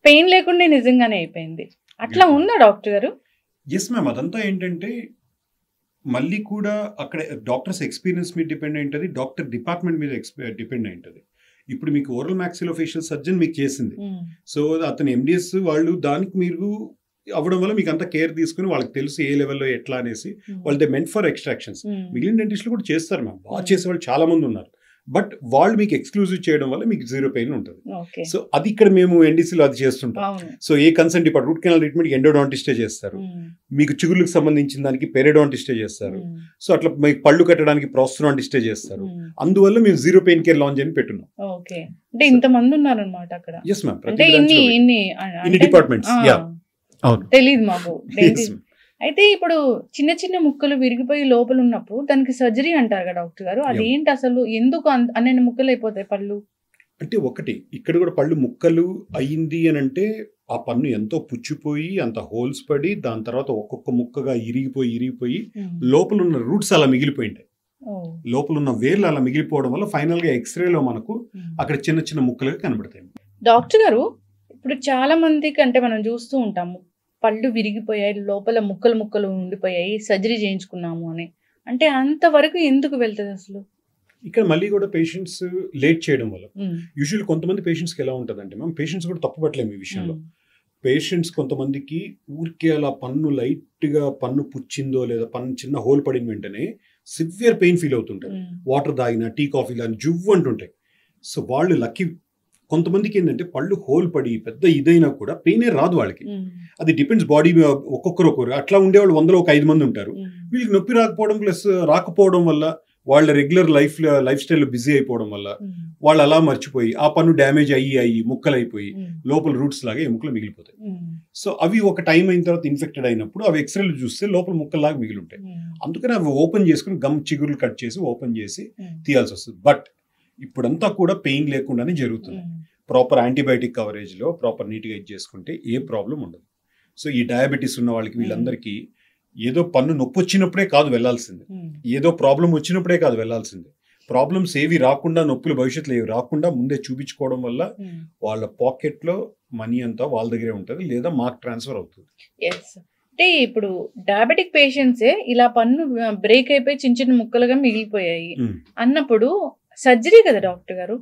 పెయిన్ లేకుండా నిజంగానే అయిపోయింది. అట్లా ఉందా డాక్టర్ గారు? ఎస్ మ్యామ్, అదంతా ఏంటంటే మళ్ళీ కూడా అక్కడ డాక్టర్స్ ఎక్స్పీరియన్స్ మీద డిపెండ్ అయి ఉంటుంది, డాక్టర్ డిపార్ట్మెంట్ మీద డిపెండ్ అయి ఉంటుంది. ఇప్పుడు మీకు ఓరల్ మ్యాక్సిలోఫేషియల్ సర్జన్ మీకు చేసింది, సో అతను ఎండిఎస్ వాళ్ళు దానికి మీరు అవ్వడం వల్ల మీకు అంత కేర్ తీసుకుని వాళ్ళకి తెలుసు ఏ లెవెల్లో ఎట్లా అనేసి వాళ్ళు దే మెంట్ ఫర్ ఎక్స్ట్రాక్షన్స్. మిగిలిన డెంటిస్టులు కూడా చేస్తారు మ్యామ్, బాగా చేసే వాళ్ళు చాలా మంది ఉన్నారు. బట్ వాళ్ళు మీకు ఎక్స్క్లూజివ్ చేయడం వల్ల మీకు 0 పెయిన్ ఉంటుంది. సో అది ఇక్కడ మేము ఎన్డీసీలో అది చేస్తుంటాం. So a concern depart root canal treatment ఎండోడాంటిస్టే చేస్తారు, మీకు చిగుర్లకు సంబంధించిన దానికి పెరిడాంటిస్టే చేస్తారు, సో అట్లా మీకు పళ్ళు కట్టడానికి ప్రాస్థోడాంటిస్టే చేస్తారు. అందువల్ల మేము 0 పెయిన్ కేర్ లాంజ్ అని పెట్టున్నాం. అంటే ఇంతమంది ఉన్నారన్నమాట అక్కడ. ఎస్ మ్యామ్, ఇన్ని డిపార్ట్మెంట్స్ తెలీదు మాకు. అయితే ఇప్పుడు చిన్న చిన్న ముక్కలు విరిగిపోయి లోపల ఉన్నప్పుడు దానికి సర్జరీ అంటారు కదా డాక్టర్ గారు, అదేంటి అసలు? ఎందుకు అన్ని ముక్కలు అయిపోతాయి పళ్ళు? అంటే ఒకటి ఇక్కడ కూడా పళ్ళు ముక్కలు అయ్యింది అని అంటే ఆ పన్ను ఎంతో పుచ్చిపోయి అంత హోల్స్ పడి దాని తర్వాత ఒక్కొక్క ముక్కగా ఇరిగిపోయి లోపల ఉన్న రూట్స్ అలా మిగిలిపోయింటాయి. లోపల ఉన్న వేర్లు అలా మిగిలిపోవడం వల్ల ఫైనల్ గా ఎక్స్రేలో మనకు అక్కడ చిన్న చిన్న ముక్కలుగా కనబడతాయి. డాక్టర్ గారు ఇప్పుడు చాలా మందికి అంటే మనం చూస్తూ ఉంటాము పళ్ళు విరిగిపోయాయి, లోపల ముక్కలు ఉండిపోయాయి, సర్జరీ చేయించుకున్నాము అని. అంటే అంతవరకు ఎందుకు వెళ్తుంది అసలు? ఇక్కడ మళ్ళీ కూడా పేషెంట్స్ లేట్ చేయడం వల్ల. యూజువల్ కొంతమంది పేషెంట్స్కి ఎలా ఉంటుందంటే మేము పేషెంట్స్ కూడా తప్పుపట్టలేము ఈ విషయంలో. పేషెంట్స్ కొంతమందికి ఊరికే అలా పన్ను లైట్గా పన్ను పుచ్చిందో లేదా పన్ను చిన్న హోల్ పడిన వెంటనే సివియర్ పెయిన్ ఫీల్ అవుతుంటారు. వాటర్ తాగినా టీ కాఫీ తాగినా జువ్వు అంటుంటాయి. సో వాళ్ళు లక్కీ కొంతమందికి ఏంటంటే పళ్ళు హోల్ పడి పెద్ద ఇదైనా కూడా పెయినే రాదు వాళ్ళకి. అది డిపెండ్స్ బాడీ, ఒక్కొక్కరు అట్లా ఉండేవాళ్ళు 100లో ఒక 5 మంది ఉంటారు. వీళ్ళకి నొప్పి రాకపోవడం ప్లస్ రాకపోవడం వల్ల వాళ్ళ రెగ్యులర్ లైఫ్ స్టైల్లో బిజీ అయిపోవడం వల్ల వాళ్ళు అలా మర్చిపోయి ఆ పన్ను డ్యామేజ్ అయ్యి ముక్కలు అయిపోయి లోపల రూట్స్ లాగా ఎముకలు మిగిలిపోతాయి. సో అవి ఒక టైం అయిన తర్వాత ఇన్ఫెక్టెడ్ అయినప్పుడు అవి ఎక్స్రేలు చూస్తే లోపల ముక్కల్లాగా మిగిలి ఉంటాయి. అందుకని అవి ఓపెన్ చేసుకుని గమ్ చిగురులు కట్ చేసి ఓపెన్ చేసి తీయాల్సి వస్తుంది. బట్ ఇప్పుడంతా కూడా పెయిన్ లేకుండానే జరుగుతుంది. ప్రాపర్ యాంటీబయాటిక్ కవరేజ్లో ప్రాపర్ నీట్గా ఇది చేసుకుంటే ఏ ప్రాబ్లం ఉండదు. సో ఈ డయాబెటీస్ ఉన్న వాళ్ళకి వీళ్ళందరికీ ఏదో పన్ను నొప్పి వచ్చినప్పుడే కాదు వెళ్ళాల్సింది, ఏదో ప్రాబ్లం వచ్చినప్పుడే కాదు వెళ్ళాల్సింది. ప్రాబ్లమ్స్ ఏవి రాకుండా, నొప్పులు భవిష్యత్తులో ఏవి రాకుండా ముందే చూపించుకోవడం వల్ల వాళ్ళ పాకెట్లో మనీ అంతా వాళ్ళ దగ్గరే ఉంటుంది, లేదా మాకు ట్రాన్స్ఫర్ అవుతుంది. అంటే ఇప్పుడు డయాబెటిక్ పేషెంట్సే ఇలా పన్ను బ్రేక్ అయిపోయి చిన్న చిన్న ముక్కలుగా మిగిలిపోయాయి అన్నప్పుడు సర్జరీ కదా డాక్టర్ గారు?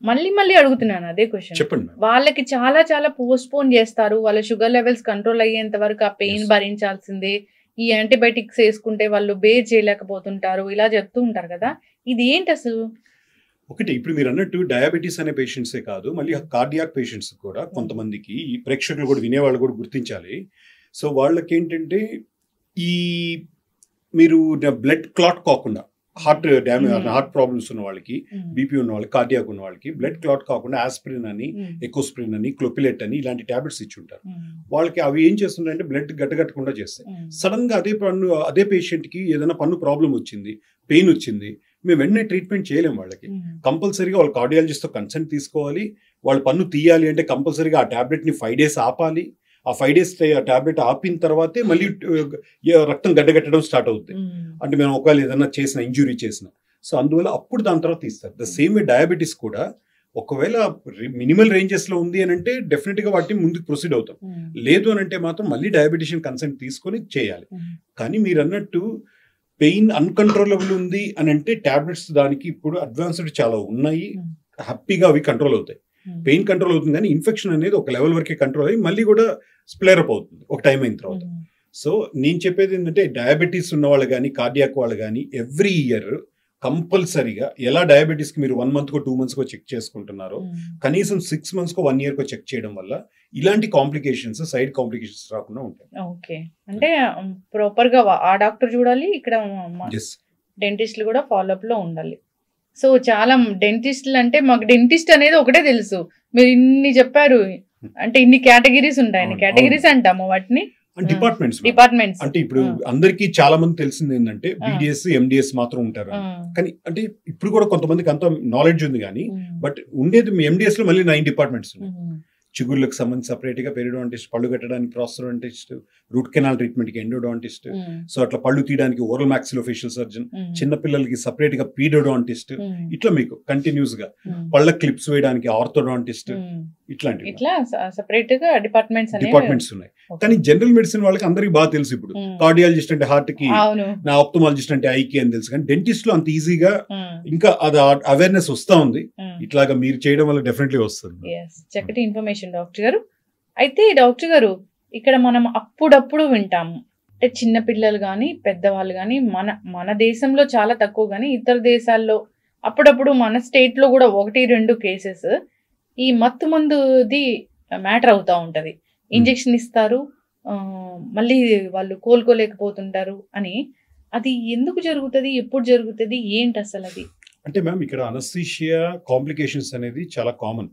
మళ్ళీ అడుగుతున్నాను అదే క్వశ్చన్. చెప్పండి. వాళ్ళకి చాలా చాలా పోస్ట్పోన్ చేస్తారు, వాళ్ళ షుగర్ లెవెల్స్ కంట్రోల్ అయ్యేంత వరకు ఆ పెయిన్ భరించాల్సిందే, ఈ యాంటీబయాటిక్స్ వేసుకుంటే వాళ్ళు బేర్ చేయలేకపోతుంటారు, ఇలా చెప్తూ ఉంటారు కదా, ఇది ఏంటి అసలు? ఒకటి, ఇప్పుడు మీరు అన్నట్టు డయాబెటీస్ అనే పేషెంట్సే కాదు, మళ్ళీ కార్డియాక్ పేషెంట్స్ కూడా కొంతమందికి, ఈ ప్రేక్షకులు కూడా వినేవాళ్ళు కూడా గుర్తించాలి. సో వాళ్ళకి ఏంటంటే ఈ మీరు బ్లడ్ క్లాట్ కాకుండా, హార్ట్ ప్రాబ్లమ్స్ ఉన్న వాళ్ళకి, బీపీ ఉన్న వాళ్ళకి, కార్డియాక్ ఉన్న వాళ్ళకి బ్లడ్ క్లాట్ కాకుండా ఆస్పిరిన్ అని, ఎకోస్ప్రిన్ అని, క్లోపిలెట్ అని ఇలాంటి టాబ్లెట్స్ ఇచ్చి ఉంటారు. వాళ్ళకి అవి ఏం చేస్తున్నాయంటే బ్లడ్ గట్టగట్టకుండా చేస్తాయి. సడన్ గా అదే పేషెంట్ కి ఏదైనా పన్ను ప్రాబ్లం వచ్చింది, పెయిన్ వచ్చింది, మేము వెంటనే ట్రీట్మెంట్ చేయలేము. వాళ్ళకి కంపల్సరీగా వాళ్ళ కార్డియాలజిస్ట్తో కన్సల్ట్ తీసుకోవాలి. వాళ్ళ పన్ను తీయాలి అంటే కంపల్సరీగా ఆ టాబ్లెట్ని 5 days ఆపాలి. ఆ 5 days ఆ టాబ్లెట్ ఆపిన తర్వాతే మళ్ళీ రక్తం గడ్డగట్టడం స్టార్ట్ అవుతుంది. అంటే మేము ఒకవేళ ఏదైనా చేసిన, ఇంజురీ చేసిన, సో అందువల్ల అప్పుడు దాని తర్వాత తీస్తారు. ద సేమ్ వే డయాబెటీస్ కూడా ఒకవేళ మినిమల్ రేంజెస్ లో ఉంది అని అంటే డెఫినెట్ గా వాటిని ముందుకు ప్రొసీడ్ అవుతాం. లేదు అని అంటే మాత్రం మళ్ళీ డయాబెటిషియన్ కన్సల్ట్ తీసుకొని చేయాలి. కానీ మీరు అన్నట్టు పెయిన్ అన్కంట్రోలబుల్ ఉంది అని అంటే టాబ్లెట్స్ దానికి ఇప్పుడు అడ్వాన్స్డ్ చాలా ఉన్నాయి, హ్యాపీగా అవి కంట్రోల్ అవుతాయి. పెయిన్ కంట్రోల్ అవుతుంది, కానీ ఇన్ఫెక్షన్ అనేది ఒక లెవెల్ వరకే కంట్రోల్ అయ్యి మళ్ళీ కూడా స్ప్లేర్ అప్ అవుతుంది ఒక టైం అయిన తర్వాత. సో నేను చెప్పేది ఏంటంటే డయాబెటీస్ ఉన్న వాళ్ళు కానీ, కార్డియాక్ వాళ్ళు కానీ ఎవ్రీ ఇయర్ కంపల్సరీగా ఎలా డయాబెటీస్కి మీరు 1 month 2 months చెక్ చేసుకుంటున్నారో కనీసం 6 months 1 year చెక్ చేయడం వల్ల ఇలాంటి కాంప్లికేషన్స్, సైడ్ కాంప్లికేషన్స్ రాకుండా ఉంటాయి. ఓకే, అంటే ప్రాపర్ గా ఆ డాక్టర్ చూడాలి, ఇక్కడ డెంటిస్ట్లు కూడా ఫాలోఅప్ లో ఉండాలి. సో చాలా డెంటిస్ట్లు అంటే మాకు డెంటిస్ట్ అనేది ఒకటే తెలుసు, మీరు ఇన్ని చెప్పారు అంటే ఇన్ని కేటగిరీస్ ఉంటాయి, కేటగిరీస్ అంటాము వాటిని, డిపార్ట్మెంట్స్. అంటే ఇప్పుడు అందరికి చాలా మంది తెలిసింది ఏంటంటే BDS, MDS మాత్రం ఉంటారు. కానీ అంటే ఇప్పుడు కూడా కొంతమందికి అంత నాలెడ్జ్ ఉంది, కానీ బట్ ఉండేది MDS లో మళ్ళీ 9 డిపార్ట్మెంట్స్ ఉన్నాయి. చిగుర్లకు సంబంధించి సపరేట్ గా పెరిడోంటిస్ట్, పళ్ళు కట్టడానికి ప్రాస్థోడోంటిస్ట్, రూట్ కెనాల్ ట్రీట్మెంట్ కి ఎండోడాంటిస్ట్, సో అట్లా పళ్ళు తీయడానికి ఓరల్ మాక్సిలోఫేషియల్ సర్జన్, చిన్న పిల్లలకి సపరేట్ గా పీడోడాంటిస్ట్, ఇట్లా మీకు కంటిన్యూస్ గా పళ్ళ క్లిప్స్ వేయడానికి ఆర్థోడాంటిస్ట్, ఇట్లాంటివి ఇట్లా సెపరేట్ గా డిపార్ట్మెంట్స్ ఉన్నాయి. కానీ జనరల్ మెడిసిన్ వాళ్ళకి అందరికి బాగా తెలుసు. ఇప్పుడు కార్డియాలజిస్ట్ అంటే హార్ట్ కి, నా ఆప్థమాలజిస్ట్ అంటే ఐకి అని తెలుసు. కానీ డెంటిస్ట్ లో అంత ఈజీగా ఇంకా అది అవేర్నెస్ వస్తా ఉంది. ఇట్లాగా మీరు చేయడం వల్ల డెఫినెట్లీ వస్తుంది. చక్కటి ఇన్ఫర్మేషన్ డాక్టర్ గారు. అయితే డాక్టర్ గారు, ఇక్కడ మనం అప్పుడప్పుడు వింటాము, అంటే చిన్న పిల్లలు కానీ పెద్దవాళ్ళు కానీ, మన దేశంలో చాలా తక్కువ, కానీ ఇతర దేశాల్లో అప్పుడప్పుడు, మన స్టేట్ లో కూడా 1-2 కేసెస్ ఈ మత్తు మందుది మ్యాటర్ అవుతా ఉంటది. ఇంజెక్షన్ ఇస్తారు, మళ్ళీ వాళ్ళు కోలుకోలేకపోతుంటారు అని. అది ఎందుకు జరుగుతుంది, ఎప్పుడు జరుగుతుంది, ఏంటి అసలు అది? అంటే మ్యామ్, ఇక్కడ అనస్థీషియా కాంప్లికేషన్స్ అనేది చాలా కామన్.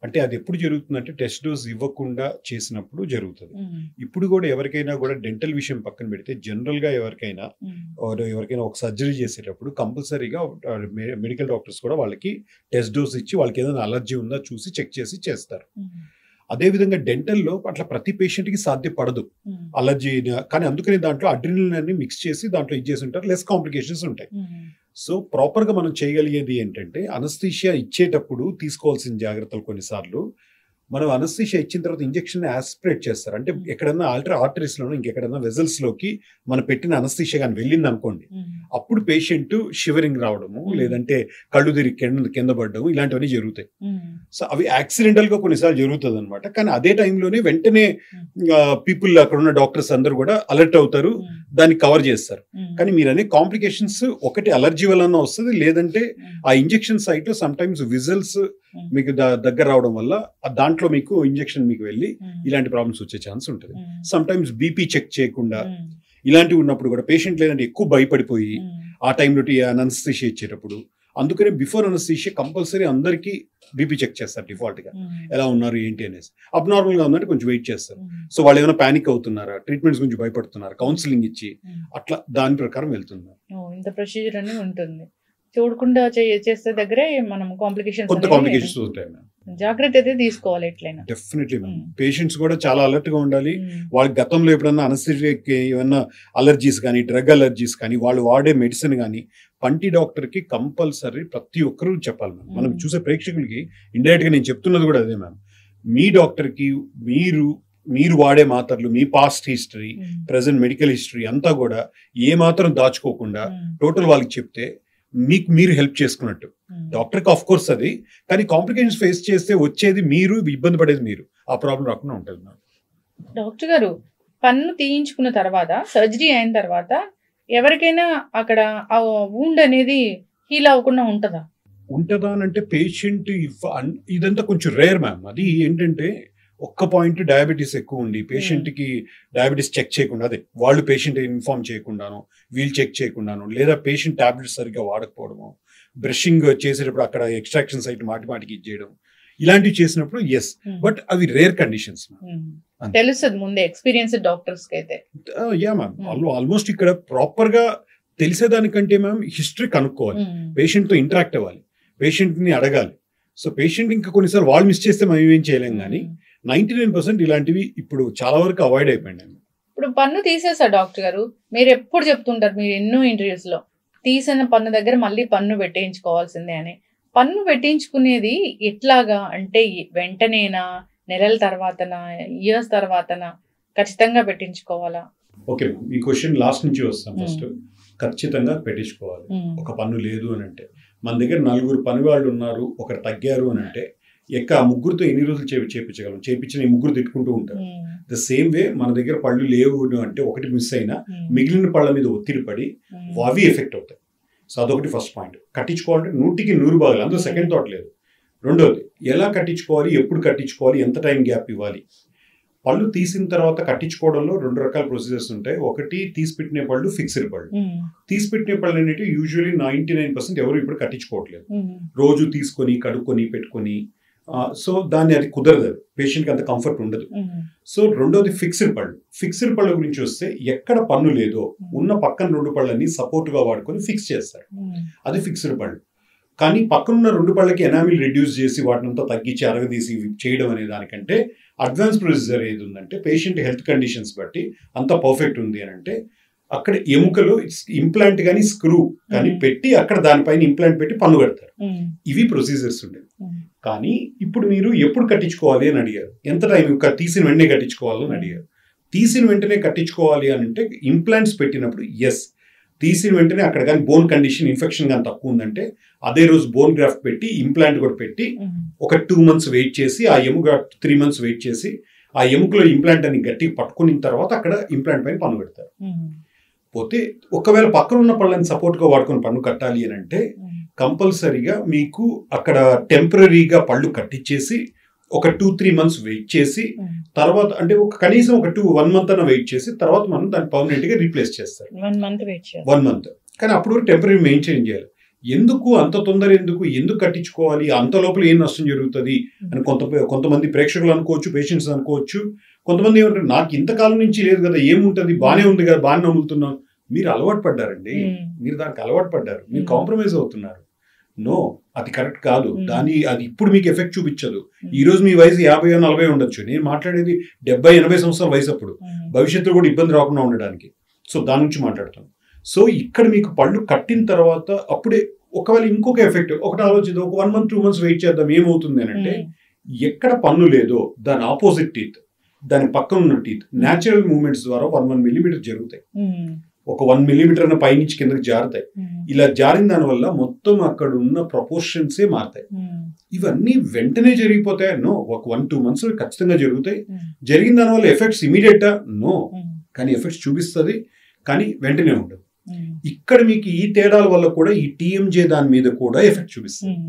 అంటే అది ఎప్పుడు జరుగుతుందంటే టెస్ట్ డోస్ ఇవ్వకుండా చేసినప్పుడు జరుగుతుంది. ఇప్పుడు కూడా ఎవరికైనా కూడా డెంటల్ విషయం పక్కన పెడితే జనరల్ గా ఎవరికైనా ఒక సర్జరీ చేసేటప్పుడు కంపల్సరీగా మెడికల్ డాక్టర్స్ కూడా వాళ్ళకి టెస్ట్ డోస్ ఇచ్చి వాళ్ళకి ఏదైనా అలర్జీ ఉందా చూసి చెక్ చేసి చేస్తారు. అదేవిధంగా డెంటల్లో అట్లా ప్రతి పేషెంట్కి సాధ్యపడదు అలర్జీ, కానీ అందుకని దాంట్లో అడ్రినలిన్ అన్ని మిక్స్ చేసి దాంట్లో ఇచ్చేసి ఉంటారు, లెస్ కాంప్లికేషన్స్ ఉంటాయి. సో ప్రాపర్గా మనం చేయగలిగేది ఏంటంటే అనస్థీషియా ఇచ్చేటప్పుడు తీసుకోవాల్సిన జాగ్రత్తలు. కొన్నిసార్లు మనం అనస్థీషియా ఇచ్చిన తర్వాత ఇంజెక్షన్ ఆస్పిరేట్ చేస్తారు. అంటే ఎక్కడన్నా ఆర్టరీస్లోనో ఇంకెక్కడన్నా వెజల్స్లోకి మనం పెట్టిన అనస్థీషియా కానీ వెళ్ళింది అనుకోండి, అప్పుడు పేషెంట్ షివరింగ్ రావడము, లేదంటే కళ్ళు తిరిగి కింద పడడము, ఇలాంటివన్నీ జరుగుతాయి. సో అవి యాక్సిడెంటల్గా కొన్నిసార్లు జరుగుతుంది అనమాట. కానీ అదే టైంలోనే వెంటనే పీపుల్, అక్కడ ఉన్న డాక్టర్స్ అందరూ కూడా అలర్ట్ అవుతారు, దాన్ని కవర్ చేస్తారు. కానీ మీరు అనే కాంప్లికేషన్స్ ఒకటి అలర్జీ వలన వస్తుంది, లేదంటే ఆ ఇంజెక్షన్ సైట్లో సమ్ టైమ్స్ విజల్స్ మీకు దగ్గర రావడం వల్ల దాంట్లో మీకు ఇంజెక్షన్ మీకు వెళ్ళి ఇలాంటి ప్రాబ్లమ్స్ వచ్చే ఛాన్స్ ఉంటుంది. సమ్ టైమ్స్ బీపీ చెక్ చేయకుండా ఇలాంటివి ఉన్నప్పుడు కూడా పేషెంట్ లేదంటే ఎక్కువ భయపడిపోయి ఆ టైంలో అనస్థీషియా ఇచ్చేటప్పుడు, అందుకనే బిఫోర్ అనస్థీషియా కంపల్సరీ అందరికీ బీపీ చెక్ చేస్తారు డిఫాల్ట్గా, ఎలా ఉన్నారు ఏంటి అనేసి. అబ్నార్మల్గా ఉందంటే కొంచెం వెయిట్ చేస్తారు. సో వాళ్ళు ఏమైనా ప్యానిక్ అవుతున్నారా, ట్రీట్మెంట్స్ గురించి భయపడుతున్నారా, కౌన్సిలింగ్ ఇచ్చి అట్లా దాని ప్రకారం వెళ్తున్నారు. ఇంత ప్రొసీజర్ అని ఉంటుంది. చూడకుండా చేస్తే దగ్గరే మనం కాంప్లికేషన్స్ ఉంటాయి. జాగ్రత్త అయితే తీసుకోవాలి ఎట్లయినా. Definitely ma'am. పేషెంట్స్ కూడా చాలా అలర్ట్ గా ఉండాలి. వాళ్ళ గతంలో ఎప్పుడన్నా అనస్థీషియాకి ఏమన్నా అలర్జీస్ కానీ, డ్రగ్ అలర్జీస్ కానీ, వాళ్ళు వాడే మెడిసిన్ కానీ పంటి డాక్టర్ కి కంపల్సరీ ప్రతి ఒక్కరూ చెప్పాలి మ్యామ్. మనం చూసే ప్రేక్షకులకి ఇండైరెక్ట్ గా నేను చెప్తున్నది కూడా అదే మ్యామ్. మీ డాక్టర్ కి మీరు వాడే మాత్రలు, మీ past history, present medical history అంతా కూడా ఏ మాత్రం దాచుకోకుండా టోటల్ వాళ్ళకి చెప్తే మీకు మీరు హెల్ప్ చేసుకున్నట్టు. డాక్టర్కి ఆఫ్ కోర్స్ అది, కానీ కాంప్లికేషన్స్ ఫేస్ చేస్తే వచ్చేది మీరు, ఇబ్బంది పడేది మీరు. ఆ ప్రాబ్లం రాకుండా ఉంటుంది. డాక్టర్ గారు, పన్ను తీయించుకున్న తర్వాత, సర్జరీ అయిన తర్వాత ఎవరికైనా అక్కడ ఆ వూండ్ అనేది హీల్ అవ్వకుండా ఉంటుందా అని అంటే పేషెంట్ ఇదంతా కొంచెం రేర్ మ్యామ్. అది ఏంటంటే ఒక్క పాయింట్ డయాబెటీస్ ఎక్కువ ఉండి పేషెంట్కి డయాబెటీస్ చెక్ చేయకుండా, అదే వాళ్ళు పేషెంట్ ఇన్ఫార్మ్ చేయకుండాను, వీళ్ళు చెక్ చేయకుండాను, లేదా పేషెంట్ టాబ్లెట్స్ సరిగ్గా వాడకపోవడము, బ్రషింగ్ చేసేటప్పుడు అక్కడ ఎక్స్ట్రాక్షన్ సైట్ మాటికి ఇచ్చేయడం, ఇలాంటివి చేసినప్పుడు ఎస్, బట్ అవి రేర్ కండిషన్స్. తెలుస్తుంది ముందే ఎక్స్పీరియన్స్ డాక్టర్స్ కి అయితే. యా మ్యామ్, ఆల్మోస్ట్ ఇక్కడ ప్రాపర్ గా తెలిసేదానికంటే మ్యామ్ హిస్టరీ కనుక్కోవాలి, పేషెంట్ తో ఇంటరాక్ట్ అవ్వాలి, పేషెంట్ ని అడగాలి. సో పేషెంట్ ఇంకా కొన్నిసార్లు వాళ్ళు మిస్ చేస్తే మనం ఏం చేయలేం, కానీ 99% ఇలాంటివి ఇప్పుడు చాలా వరకు అవాయిడ్ అయిపోయింది. ఇప్పుడు పన్ను తీసేసా డాక్టర్ గారు, మీరు ఎప్పుడు చెప్తుంటారు, మీరు ఎన్నో ఇంటర్వ్యూస్ లో తీసిన పన్ను దగ్గర మళ్ళీ పన్ను పెట్టించుకోవాల్సిందే అని. పన్ను పెట్టించుకునేది ఎట్లాగా అంటే వెంటనేనా, నెలల తర్వాతనా, ఇయర్స్ తర్వాతనా, ఖచ్చితంగా పెట్టించుకోవాలా? ఓకే, ఈ క్వశ్చన్ లాస్ట్ నుంచి వస్తాం. ఫస్ట్ ఖచ్చితంగా పెట్టించుకోవాలి. ఒక పన్ను లేదు అని అంటే, మన దగ్గర 4 పని వాళ్ళు ఉన్నారు, ఒకరు తగ్గారు అని అంటే ఆ ముగ్గురితో ఎన్ని రోజులు చేయించగలం? చేయించిన ఈ ముగ్గురు తిట్టుకుంటూ ఉంటారు. ద సేమ్ వే మన దగ్గర పళ్ళు లేవు అంటే ఒకటి మిస్ అయినా మిగిలిన పళ్ళ మీద ఒత్తిడి పడి అవి ఎఫెక్ట్ అవుతాయి. సో అదొకటి ఫస్ట్ పాయింట్. కట్టించుకోవాలంటే 100కి 100 భాగాలు, అందులో సెకండ్ థాట్ లేదు. రెండోది, ఎలా కట్టించుకోవాలి, ఎప్పుడు కట్టించుకోవాలి, ఎంత టైం గ్యాప్ ఇవ్వాలి. పళ్ళు తీసిన తర్వాత కట్టించుకోవడంలో 2 రకాల ప్రొసీజర్స్ ఉంటాయి. ఒకటి తీసిపెట్టిన పళ్ళు, ఫిక్స్డ్ పళ్ళు. తీసిపెట్టిన పళ్ళు అనేవి యూజువల్లీ 99% ఎవరు ఇప్పుడు కట్టించుకోవట్లేదు. రోజు తీసుకొని కడుక్కొని పెట్టుకొని, సో దాన్ని అది కుదరదు, పేషెంట్కి అంత కంఫర్ట్ ఉండదు. సో రెండోది ఫిక్స్డ్ పళ్ళు. ఫిక్స్డ్ పళ్ళ గురించి వస్తే ఎక్కడ పన్ను లేదో ఉన్న పక్కన 2 పళ్ళని సపోర్ట్గా వాడుకొని ఫిక్స్ చేస్తారు, అది ఫిక్స్డ్ పళ్ళు. కానీ పక్కనున్న 2 పళ్ళకి ఎనామిల్ రెడ్యూస్ చేసి వాటినంతా తగ్గించి అరగదీసి చేయడం అనే దానికంటే అడ్వాన్స్ ప్రొసీజర్ ఏది ఉందంటే, పేషెంట్ హెల్త్ కండిషన్స్ బట్టి అంత పర్ఫెక్ట్ ఉంది అని అంటే అక్కడ ఎముకలో ఇంప్లాంట్ కానీ స్క్రూ కానీ పెట్టి అక్కడ దానిపైన ఇంప్లాంట్ పెట్టి పన్ను కడతారు. ఇవి ప్రొసీజర్స్ ఉండేవి. కానీ ఇప్పుడు మీరు ఎప్పుడు కట్టించుకోవాలి అని అడిగారు, ఎంత టైం తీసిన వెంటనే కట్టించుకోవాలి అని అడిగారు. తీసిన వెంటనే కట్టించుకోవాలి అని అంటే ఇంప్లాంట్స్ పెట్టినప్పుడు ఎస్, తీసిన వెంటనే అక్కడ కానీ బోన్ కండిషన్, ఇన్ఫెక్షన్ కానీ తక్కువ ఉందంటే అదే రోజు బోన్ గ్రాఫ్ట్ పెట్టి ఇంప్లాంట్ కూడా పెట్టి ఒక 2 months వెయిట్ చేసి, ఆ ఎముక 3 months వెయిట్ చేసి, ఆ ఎముకలో ఇంప్లాంట్ అని గట్టిగా పట్టుకున్న తర్వాత అక్కడ ఇంప్లాంట్ పైన పన్ను పెడతారు. పోతే ఒకవేళ పక్కన ఉన్న పళ్ళని సపోర్ట్గా వాడుకొని పన్ను కట్టాలి అని అంటే కంపల్సరీగా మీకు అక్కడ టెంపరీగా పళ్ళు కట్టించేసి ఒక 2-3 months వెయిట్ చేసి తర్వాత, అంటే ఒక కనీసం ఒక 1 month అన్న వెయిట్ చేసి తర్వాత మనం దాన్ని పర్మనెంట్ గా రీప్లేస్ చేస్తారు. 1 month. కానీ అప్పుడు వరకు టెంపరీ మెయింటైన్ చేయాలి. ఎందుకు అంత తొందర, ఎందుకు కట్టించుకోవాలి, అంత లోపల ఏం నష్టం జరుగుతుంది అని కొంతమంది ప్రేక్షకులు అనుకోవచ్చు, పేషెంట్స్ అనుకోవచ్చు. కొంతమంది ఏమంటారు, నాకు ఇంతకాలం నుంచి లేదు కదా, ఏముంటుంది, బాగానే ఉంది కదా, బాగానే నమ్ముతున్నాను. మీరు అలవాటు పడ్డారండి, మీరు దానికి అలవాటు పడ్డారు, మీరు కాంప్రమైజ్ అవుతున్నారు. నో, అది కరెక్ట్ కాదు. అది ఇప్పుడు మీకు ఎఫెక్ట్ చూపించదు. ఈ రోజు మీ వయసు 50-40 ఉండొచ్చు, నేను మాట్లాడేది 70-80 సంవత్సరాల వయసు. అప్పుడు భవిష్యత్తులో కూడా ఇబ్బంది రాకుండా ఉండడానికి. సో దాని నుంచి మాట్లాడతాను. సో ఇక్కడ మీకు పళ్ళు కట్టిన తర్వాత అప్పుడే ఒకవేళ ఇంకొక ఎఫెక్ట్ ఒకటి ఆలోచిద్దాం, ఒక 1 month 2 months వెయిట్ చేద్దాం. ఏమవుతుంది అని అంటే, ఎక్కడ పన్ను లేదో దాని ఆపోజిట్ టీత్, దాని పక్కన ఉన్న టీత్ న్యాచురల్ మూవ్మెంట్స్ ద్వారా 1 millimeter జరుగుతాయి. ఒక 1 millimeter అన్న పైనుంచి కిందకి జారుతాయి. ఇలా జారిన దాని వల్ల మొత్తం అక్కడ ఉన్న ప్రపోర్షన్సే మారుతాయి. ఇవన్నీ వెంటనే జరిగిపోతాయి? నో. ఒక 1-2 months ఖచ్చితంగా జరుగుతాయి. జరిగిన దాని వల్ల ఎఫెక్ట్స్ ఇమీడియటా? నో. కానీ ఎఫెక్ట్స్ చూపిస్తుంది, కానీ వెంటనే ఉండదు. ఇక్కడ మీకు ఈ తేడాల వల్ల కూడా ఈ టీఎంజే దాని మీద కూడా ఎఫెక్ట్ చూపిస్తుంది.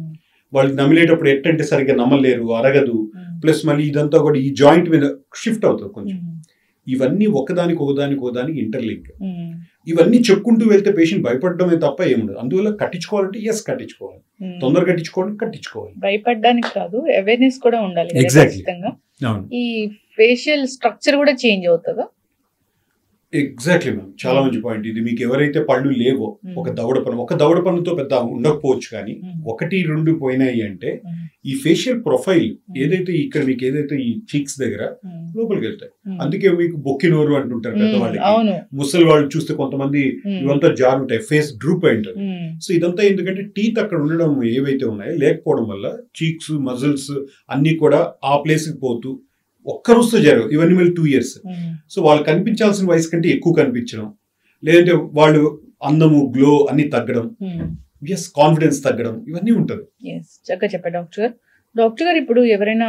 వాళ్ళు నమిలేటప్పుడు ఎట్టంటే సరిగ్గా నమ్మలేరు, అరగదు. ప్లస్ మళ్ళీ ఇదంతా కూడా ఈ జాయింట్ మీద షిఫ్ట్ అవుతుంది కొంచెం. ఇవన్నీ ఒకదానికి ఇంటర్లింక్. ఇవన్నీ చెప్పుకుంటూ వెళ్తే పేషెంట్ భయపడడమే తప్ప ఏముండదు. అందువల్ల కట్టించుకోవాలంటే కట్టించుకోవాలి, తొందరగా కట్టించుకోవాలి. భయపడడానికి కాదు, అవేర్నెస్ కూడా ఉండాలి. ఎగ్జాక్ట్లీ. ఈ ఫేషియల్ స్ట్రక్చర్ కూడా చేంజ్ అవుతుందా? ఎగ్జాక్ట్లీ మ్యామ్, చాలా మంచి పాయింట్ ఇది. మీకు ఎవరైతే పళ్ళు లేవో, ఒక దవడ పన్నుతో పెద్ద ఉండకపోవచ్చు, కానీ 1-2 పోయినాయి అంటే ఈ ఫేషియల్ ప్రొఫైల్ ఏదైతే ఇక్కడ మీకు ఏదైతే ఈ చీక్స్ దగ్గర లోపలికి వెళ్తాయి. అందుకే మీకు బొక్కినోరు అంటుంటారు పెద్దవాళ్ళకి. ముసలి వాళ్ళు చూస్తే కొంతమంది ఇవంతా జారుంటాయి, ఫేస్ డ్రూప్ అయి ఉంటుంది. సో ఇదంతా ఎందుకంటే టీత్ అక్కడ ఉండడం ఏవైతే ఉన్నాయో లేకపోవడం వల్ల చీక్స్ మజిల్స్ అన్ని కూడా ఆ ప్లేస్ కి పోతూ ఒక్క రోజుతో జరగదు. ఇవన్నీ మళ్ళీ 2 years. సో వాళ్ళు కనిపించాల్సిన వయసు కంటే ఎక్కువ కనిపించడం, లేదంటే వాళ్ళు అందము గ్లో అన్ని తగ్గడం, కాన్ఫిడెన్స్ తగ్గడం, ఇవన్నీ ఉంటుంది. చక్కగా చెప్పారు డాక్టర్ గారు. ఇప్పుడు ఎవరైనా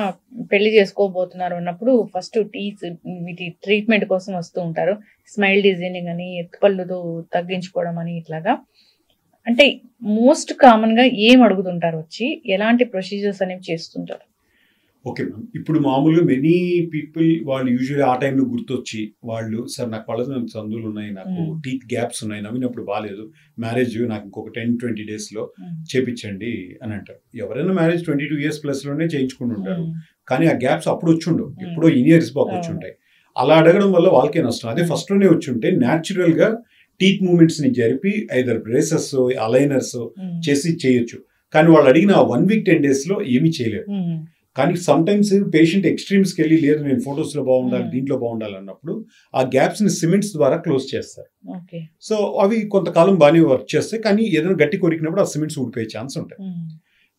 పెళ్లి చేసుకోబోతున్నారు అన్నప్పుడు ఫస్ట్ వీటి ట్రీట్మెంట్ కోసం వస్తూ ఉంటారు. స్మైల్ డిజైనింగ్ అని, ఎత్తుపళ్ళు తగ్గించుకోవడం అని, ఇట్లాగా. అంటే మోస్ట్ కామన్ గా ఏం అడుగుతుంటారు వచ్చి, ఎలాంటి ప్రొసీజర్స్ అనేవి చేస్తుంటారు? ఓకే మ్యామ్, ఇప్పుడు మామూలుగా మెనీ పీపుల్ వాళ్ళు యూజువల్లీ ఆ టైంలో గుర్తొచ్చి వాళ్ళు, సార్ నాకు పళ్ళ సందులు ఉన్నాయి, నాకు టీత్ గ్యాప్స్ ఉన్నాయి, నవ్వినప్పుడు బాగాలేదు, మ్యారేజ్ నాకు ఇంకొక 10-20 days లో చేపించండి అని అంటారు. ఎవరైనా మ్యారేజ్ 22 years plus లోనే చేయించుకుంటుంటారు, కానీ ఆ గ్యాప్స్ అప్పుడు వచ్చి ఉండవు, ఎప్పుడో ఇయర్స్ బాగా వచ్చి ఉంటాయి. అలా అడగడం వల్ల వాళ్ళకే నష్టం. అదే ఫస్ట్ లోనే వచ్చి ఉంటే న్యాచురల్ గా టీత్ మూవ్మెంట్స్ ని జరిపి ఐదర్ బ్రేసెస్ అలైనర్స్ చేసి చేయొచ్చు. కానీ వాళ్ళు అడిగిన 1 week 10 days లో ఏమీ చేయలేరు. కానీ సమ్ టైమ్స్ పేషెంట్ ఎక్స్ట్రీమ్స్కి వెళ్ళి, లేదు నేను ఫొటోస్లో బాగుండాలి, దీంట్లో బాగుండాలి అన్నప్పుడు ఆ గ్యాప్స్ని సిమెంట్స్ ద్వారా క్లోజ్ చేస్తారు. సో అవి కొంతకాలం బాగానే వర్క్ చేస్తాయి, కానీ ఏదైనా గట్టి కొరికినప్పుడు ఆ సిమెంట్స్ ఊడిపోయే ఛాన్స్ ఉంటాయి.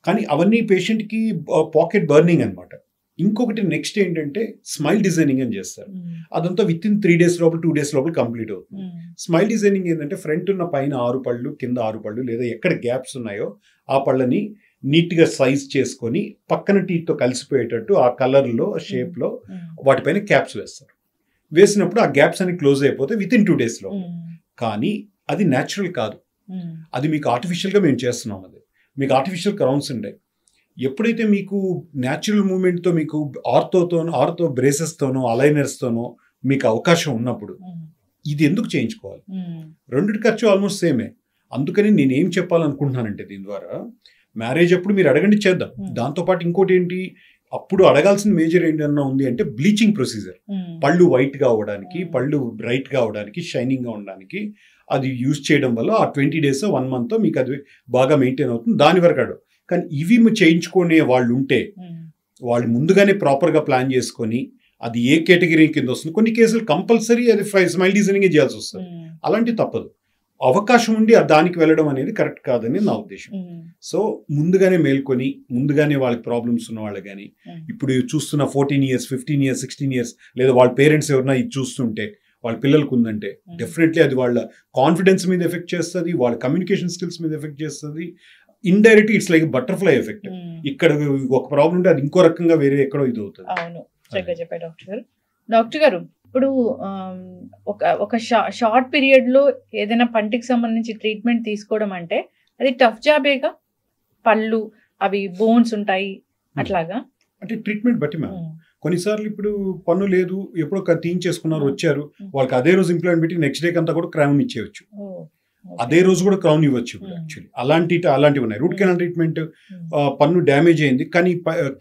కానీ అవన్నీ పేషెంట్కి పాకెట్ బర్నింగ్ అనమాట. ఇంకొకటి నెక్స్ట్ ఏంటంటే స్మైల్ డిజైనింగ్ అని చేస్తారు. అదంతా విత్-in 3 days లోపల 2 days లోపల కంప్లీట్ అవుతుంది. స్మైల్ డిజైనింగ్ ఏంటంటే ఫ్రంట్ ఉన్న పైన 6 పళ్ళు, కింద 6 పళ్ళు, లేదా ఎక్కడ గ్యాప్స్ ఉన్నాయో ఆ పళ్ళని నీట్గా సైజ్ చేసుకొని పక్కన టీత్తో కలిసిపోయేటట్టు ఆ కలర్లో, షేప్లో వాటిపైన క్యాప్స్ వేస్తారు. వేసినప్పుడు ఆ గ్యాప్స్ అన్ని క్లోజ్ అయిపోతే విత్-in 2 days లో. కానీ అది న్యాచురల్ కాదు, అది మీకు ఆర్టిఫిషియల్గా మేము చేస్తున్నాం. అది మీకు ఆర్టిఫిషియల్ క్రౌన్స్ ఉంటాయి. ఎప్పుడైతే మీకు న్యాచురల్ మూమెంట్తో మీకు ఆర్థో బ్రేసెస్తోనో అలైనర్స్తోనో మీకు అవకాశం ఉన్నప్పుడు ఇది ఎందుకు చేయించుకోవాలి? రెండిటి ఖర్చు ఆల్మోస్ట్ సేమే. అందుకని నేనేం చెప్పాలనుకుంటున్నానంటే దీని ద్వారా, మ్యారేజ్ అప్పుడు మీరు అడగండి, చేద్దాం. దాంతోపాటు ఇంకోటి ఏంటి, అప్పుడు అడగాల్సిన మేజర్ ఏంటన్నా ఉంది అంటే బ్లీచింగ్ ప్రొసీజర్. పళ్ళు వైట్గా అవ్వడానికి, పళ్ళు బ్రైట్గా అవ్వడానికి, షైనింగ్గా ఉండడానికి అది యూజ్ చేయడం వల్ల ఆ 20 days 1 month మీకు అది బాగా మెయింటైన్ అవుతుంది. దాని వరకు అడగదు. కానీ ఇవి చేయించుకునే వాళ్ళు ఉంటే వాళ్ళు ముందుగానే ప్రాపర్గా ప్లాన్ చేసుకొని అది ఏ కేటగిరీ కింద వస్తుంది. కొన్ని కేసులు కంపల్సరీ అది స్మైల్ డిజైనింగ్ చేయాల్సి వస్తుంది, అలాంటి తప్పదు. అవకాశం ఉండి దానికి వెళ్ళడం అనేది కరెక్ట్ కాదని నా ఉద్దేశం. సో ముందుగానే మేల్కొని, ముందుగానే వాళ్ళకి ప్రాబ్లమ్స్ ఉన్న వాళ్ళు కానీ, ఇప్పుడు చూస్తున్న 14 years 15 years 16 years లేదా వాళ్ళ పేరెంట్స్ ఎవరైనా ఇది చూస్తుంటే వాళ్ళ పిల్లలకు ఉందంటే డెఫినెట్లీ అది వాళ్ళ కాన్ఫిడెన్స్ మీద ఎఫెక్ట్ చేస్తుంది, వాళ్ళ కమ్యూనికేషన్ స్కిల్స్ మీద ఎఫెక్ట్ చేస్తుంది. Indirect it's like butterfly effect. ఇక్కడ ఒక ప్రాబ్లం ఉంటే అది ఇంకో రకంగా వేరే ఎక్కడో ఇది అవుతుంది. అవును, చక్కగా చెప్పారు డాక్టర్ గారు. ఇప్పుడు ఒక షార్ట్ పీరియడ్ లో ఏదైనా పంటికి సంబంధించి ట్రీట్మెంట్ తీసుకోవడం అంటే అది టఫ్ జాబేగా? పళ్ళు అవి బోన్స్ ఉంటాయి అట్లాగా? అంటే ట్రీట్మెంట్ బట్టి మ్యామ్. కొన్నిసార్లు ఇప్పుడు పన్ను లేదు, ఎప్పుడో తీయించేసుకున్నారు, వచ్చారు, వాళ్ళకి అదే రోజు ఇంప్లాంట్ పెట్టి నెక్స్ట్ డేకి అంతా కూడా క్రౌన్ ఇచ్చేయచ్చు, అదే రోజు కూడా క్రౌన్ ఇవ్వచ్చు. యాక్చువల్లీ అలాంటివి ఉన్నాయి. రూట్ కెనాల్ ట్రీట్మెంట్, పన్ను డ్యామేజ్ అయింది కానీ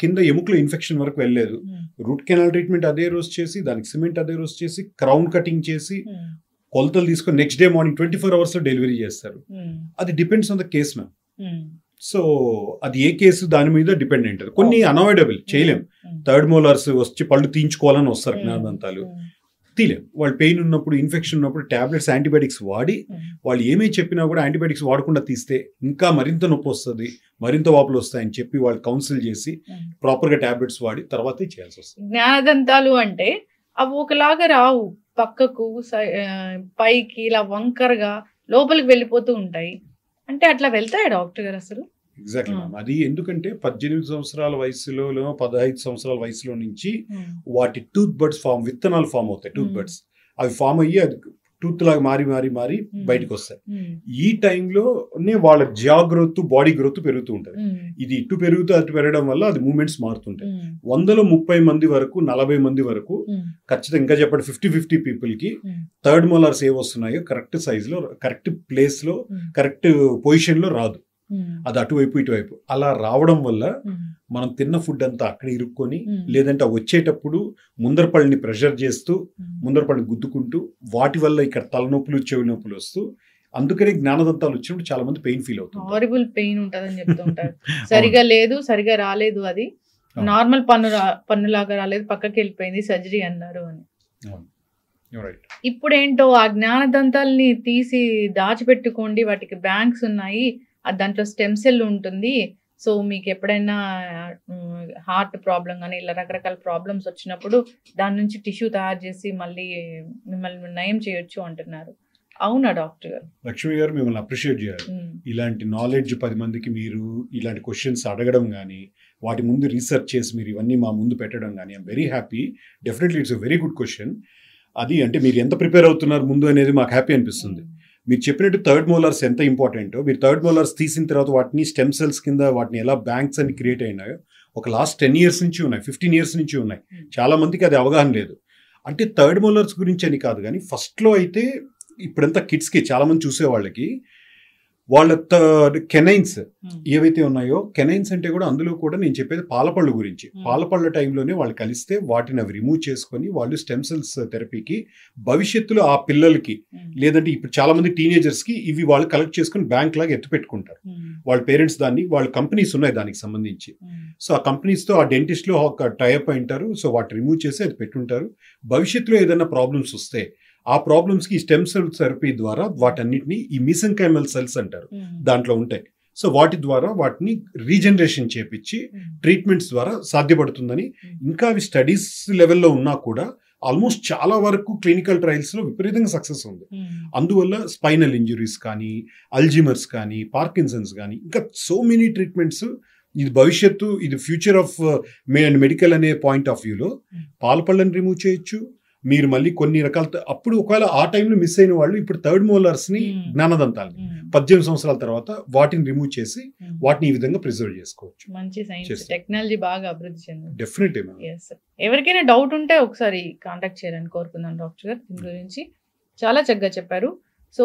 కింద ఎముకలో ఇన్ఫెక్షన్ వరకు వెళ్ళలేదు, రూట్ కెనాల్ ట్రీట్మెంట్ అదే రోజు చేసి, దానికి సిమెంట్ అదే రోజు చేసి, క్రౌన్ కటింగ్ చేసి, కొలతలు తీసుకొని నెక్స్ట్ డే మార్నింగ్ 24 hours లో డెలివరీ చేస్తారు. అది depends on the case ma'am. So అది ఏ కేసు దాని మీద డిపెండ్ అయింటది. కొన్ని అన్అవాయిడబుల్ చేయలేం. 3rd molars వచ్చి పళ్ళు తీయించుకోవాలని వస్తారు, జ్ఞానదంతాలు తీలేం. వాళ్ళు పెయిన్ ఉన్నప్పుడు, ఇన్ఫెక్షన్ ఉన్నప్పుడు టాబ్లెట్స్, యాంటీబయాటిక్స్ వాడి వాళ్ళు ఏమీ చెప్పినా కూడా యాంటీబయాటిక్స్ వాడకుండా తీస్తే ఇంకా మరింత నొప్పి వస్తుంది, మరింత వాపులు వస్తాయని చెప్పి వాళ్ళు కౌన్సిల్ చేసి ప్రాపర్గా టాబ్లెట్స్ వాడి తర్వాతే చేయాల్సి వస్తుంది. జ్ఞానదంతాలు అంటే అవి ఒకలాగా రావు, పక్కకు పైకి ఇలా వంకరగా లోపలికి వెళ్ళిపోతూ ఉంటాయి. అంటే అట్లా వెళ్తాయి డాక్టర్ గారు అసలు? Exactly ma'am. అది ఎందుకంటే 18 సంవత్సరాల వయసులో, 15 సంవత్సరాల వయసులో నుంచి వాటి టూత్ బడ్స్ విత్తనాలు ఫామ్ అవుతాయి. టూత్ బడ్స్ అవి ఫామ్ అయ్యి అది టూత్ లాగా మారి మారి మారి బయటకు వస్తాయి. ఈ టైంలోనే వాళ్ళ జా గ్రోత్, బాడీ గ్రోత్ పెరుగుతూ ఉంటుంది. ఇది ఇటు పెరుగుతూ అటు పెరగడం వల్ల అది మూమెంట్స్ మారుతుంటాయి. 100లో 30 మంది వరకు, 40 మంది వరకు ఖచ్చితంగా, ఇంకా చెప్పండి 50-50 పీపుల్ కి థర్డ్ మోలార్స్ ఏ వస్తున్నాయో కరెక్ట్ సైజ్ లో, కరెక్ట్ ప్లేస్ లో, కరెక్ట్ పొజిషన్ లో రాదు. అది అటువైపు ఇటువైపు అలా రావడం వల్ల మనం తిన్న ఫుడ్ అంతా అక్కడ ఇరుక్కొని, లేదంటే వచ్చేటప్పుడు ముందర పళ్ళని ప్రెషర్ చేస్తూ, ముందర పళ్ళని గుద్దుకుంటూ, వాటి వల్ల ఇక్కడ తలనొప్పులు, చెవి నొప్పులు వస్తూ, అందుకనే జ్ఞానదంతాలు వచ్చినప్పుడు చాలా మంది పెయిన్ ఫీల్ అవుతుంది. హారిబుల్ పెయిన్ ఉంటదని చెప్తుంటారు. సరిగా లేదు, సరిగా రాలేదు, అది నార్మల్ పన్నులాగా రాలేదు, పక్కకి వెళ్ళిపోయింది, సర్జరీ అన్నారు అని. ఇప్పుడు ఏంటో ఆ జ్ఞానదంతాల్ని తీసి దాచిపెట్టుకోండి, వాటికి బ్యాంక్స్ ఉన్నాయి, దాంట్లో స్టెమ్ సెల్ ఉంటుంది, సో మీకు ఎప్పుడైనా హార్ట్ ప్రాబ్లం కానీ ఇలా రకరకాల ప్రాబ్లమ్స్ వచ్చినప్పుడు దాని నుంచి టిష్యూ తయారు చేసి మళ్ళీ మిమ్మల్ని నయం చేయొచ్చు అంటున్నారు. అవునా డాక్టర్ గారు? లక్ష్మి గారు, మిమ్మల్ని అప్రిషియేట్ చేయాలి. ఇలాంటి నాలెడ్జ్ 10 మందికి మీరు ఇలాంటి క్వశ్చన్స్ అడగడం కానీ, వాటి ముందు రీసెర్చ్ చేసి మీరు ఇవన్నీ మా ముందు పెట్టడం కానీ, I'm very happy. Definitely it's a very good question. అది అంటే మీరు ఎంత ప్రిపేర్ అవుతున్నారు ముందు అనేది మాకు హ్యాపీ అనిపిస్తుంది. మీరు చెప్పినట్టు థర్డ్ మోలార్స్ ఎంత ఇంపార్టెంటో, మీరు థర్డ్ మోలార్స్ తీసిన తర్వాత వాటిని స్టెమ్ సెల్స్ కింద వాటిని ఎలా బ్యాంక్స్ అని క్రియేట్ అయినాయో ఒక లాస్ట్ 10 years నుంచి ఉన్నాయి, 15 years నుంచి ఉన్నాయి. చాలా మందికి అది అవగాహన లేదు. అంటే థర్డ్ మోలార్స్ గురించి అని కాదు, కానీ ఫస్ట్లో అయితే ఇప్పుడంతా కిడ్స్కి చాలా మంది చూసే వాళ్ళకి వాళ్ళ కెనైన్స్ ఏవైతే ఉన్నాయో, కెనైన్స్ అంటే కూడా అందులో కూడా నేను చెప్పేది పాలపళ్ళు గురించి. పాలపళ్ళ టైంలోనే వాళ్ళు కలిస్తే వాటిని అవి రిమూవ్ చేసుకొని వాళ్ళు స్టెమ్ సెల్స్ థెరపీకి భవిష్యత్తులో ఆ పిల్లలకి, లేదంటే ఇప్పుడు చాలా మంది టీనేజర్స్ కి ఇవి వాళ్ళు కలెక్ట్ చేసుకుని బ్యాంక్ లాగా ఎత్తి పెట్టుకుంటారు. వాళ్ళ పేరెంట్స్ దాన్ని, వాళ్ళ కంపెనీస్ ఉన్నాయి దానికి సంబంధించి. సో ఆ కంపెనీస్ తో ఆ డెంటిస్ట్ లో ఒక టైఅప్ అయింటారు. సో వాటి రిమూవ్ చేసి అది పెట్టుంటారు. భవిష్యత్తులో ఏదైనా ప్రాబ్లమ్స్ వస్తే ఆ ప్రాబ్లమ్స్ కి స్టెమ్ సెల్ థెరపీ ద్వారా వాటన్నిటిని, ఈ మీసెంకైమల్ సెల్స్ అంటారు, దాంట్లో ఉంటాయి. సో వాటి ద్వారా వాటిని రీజనరేషన్ చేపించి ట్రీట్మెంట్స్ ద్వారా సాధ్యపడుతుందని, ఇంకా అవి స్టడీస్ లెవెల్లో ఉన్నా కూడా ఆల్మోస్ట్ చాలా వరకు క్లినికల్ ట్రయల్స్ లో విపరీతంగా సక్సెస్ ఉంది. అందువల్ల స్పైనల్ ఇంజురీస్ కానీ, అల్జీమర్స్ కానీ, పార్కిన్సన్స్ కానీ, ఇంకా సో మెనీ ట్రీట్మెంట్స్. ఇది భవిష్యత్తు, ఇది ఫ్యూచర్ ఆఫ్ మెడికల్ అనే పాయింట్ ఆఫ్ వ్యూలో పాలపళ్ళని రిమూవ్ చేయొచ్చు. మీరు మళ్ళీ కొన్ని రకాల, అప్పుడు ఒకవేళ ఆ టైంలో మిస్ అయిన వాళ్ళు ఇప్పుడు థర్డ్ మోలార్స్ ని, జ్ఞానదంతాలని 18 సంవత్సరాల తర్వాత వాటిని రిమూవ్ చేసి వాటిని ఈ విధంగా ప్రిజర్వ్ చేసుకోవచ్చు. మంచి సైన్స్ టెక్నాలజీ బాగా అభివృద్ధి చెందింది. డెఫినెట్లీ. ఎవరికైనా డౌట్ ఉంటే ఒకసారి కాంటాక్ట్ చేయాలని కోరుకుందాం డాక్టర్ గారు. దీని గురించి చాలా చక్కగా చెప్పారు. సో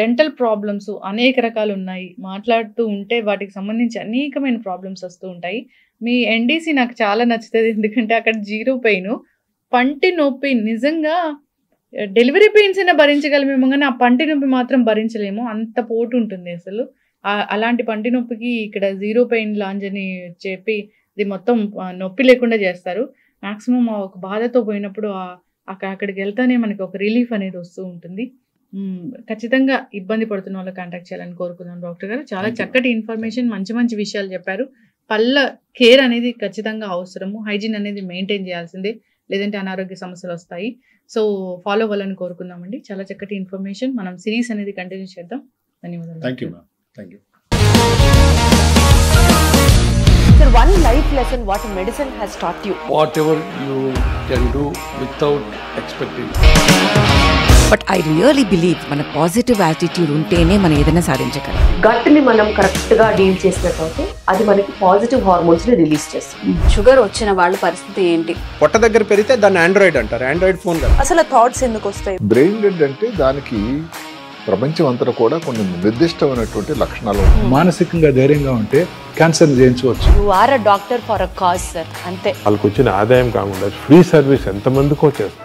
డెంటల్ ప్రాబ్లమ్స్ అనేక రకాలు ఉన్నాయి, మాట్లాడుతూ ఉంటే వాటికి సంబంధించి అనేకమైన ప్రాబ్లమ్స్ వస్తూ ఉంటాయి. మీ ఎన్డీసీ నాకు చాలా నచ్చుతుంది, ఎందుకంటే అక్కడ 0 పెయిన్, పంటి నొప్పి. నిజంగా డెలివరీ పెయిన్స్ అయినా భరించగలమేమో, కానీ ఆ పంటి నొప్పి మాత్రం భరించలేము, అంత పోటు ఉంటుంది అసలు. అలాంటి పంటి నొప్పికి ఇక్కడ 0 పెయిన్ లాంజ్ అని చెప్పి ఇది మొత్తం నొప్పి లేకుండా చేస్తారు. మ్యాక్సిమం ఒక బాధతో పోయినప్పుడు అక్కడికి వెళ్తానే మనకి ఒక రిలీఫ్ అనేది వస్తూ ఉంటుంది. ఖచ్చితంగా ఇబ్బంది పడుతున్న వాళ్ళు కాంటాక్ట్ చేయాలని కోరుకుందాం డాక్టర్ గారు. చాలా చక్కటి ఇన్ఫర్మేషన్, మంచి మంచి విషయాలు చెప్పారు. పళ్ళ కేర్ అనేది ఖచ్చితంగా అవసరము, హైజీన్ అనేది మెయింటైన్ చేయాల్సిందే, లేదంటే అనారోగ్య సమస్యలు వస్తాయి. సో ఫాలో అవ్వాలని కోరుకుందామండి. చాలా చక్కటి ఇన్ఫర్మేషన్. మనం సిరీస్ అనేది కంటిన్యూ చేద్దాం. ధన్యవాదాలు. Thank you ma'am. Thank you. Sir, one life lesson what medicine has taught you. Whatever you can do without expecting. But I really believe మన పాజిటివ్ యాటిట్యూడ్ ఉంటేనే మనం ఏదైనా సాధించగలం. గట్ని మనం కరెక్ట్ గా డీల్ చేసినట్లయితే అది మనకి పాజిటివ్ హార్మోన్స్ ని రిలీజ్ చేస్తుంది. షుగర్ వచ్చిన వాళ్ళ పరిస్థితి ఏంటి? పొట్ట దగ్గర పెరిగితే దాన్ని ఆండ్రాయిడ్ అంటారు, ఆండ్రాయిడ్ ఫోన్ కదా. అసలు థాట్స్ ఎందుకు వస్తాయి? బ్రెయిన్ డెడ్ అంటే దానికి ప్రపంచం అంతా కూడా కొన్ని నిర్దిష్టమైనటువంటి లక్షణాలు. మానసికంగా ధైర్యంగా ఉంటే క్యాన్సర్ జయించవచ్చు. You are a doctor for a cause sir, అంతే. వాళ్ళకి వచ్చిన ఆదాయం కాకుండా ఫ్రీ సర్వీస్ ఎంతమందికో చేస్తారు.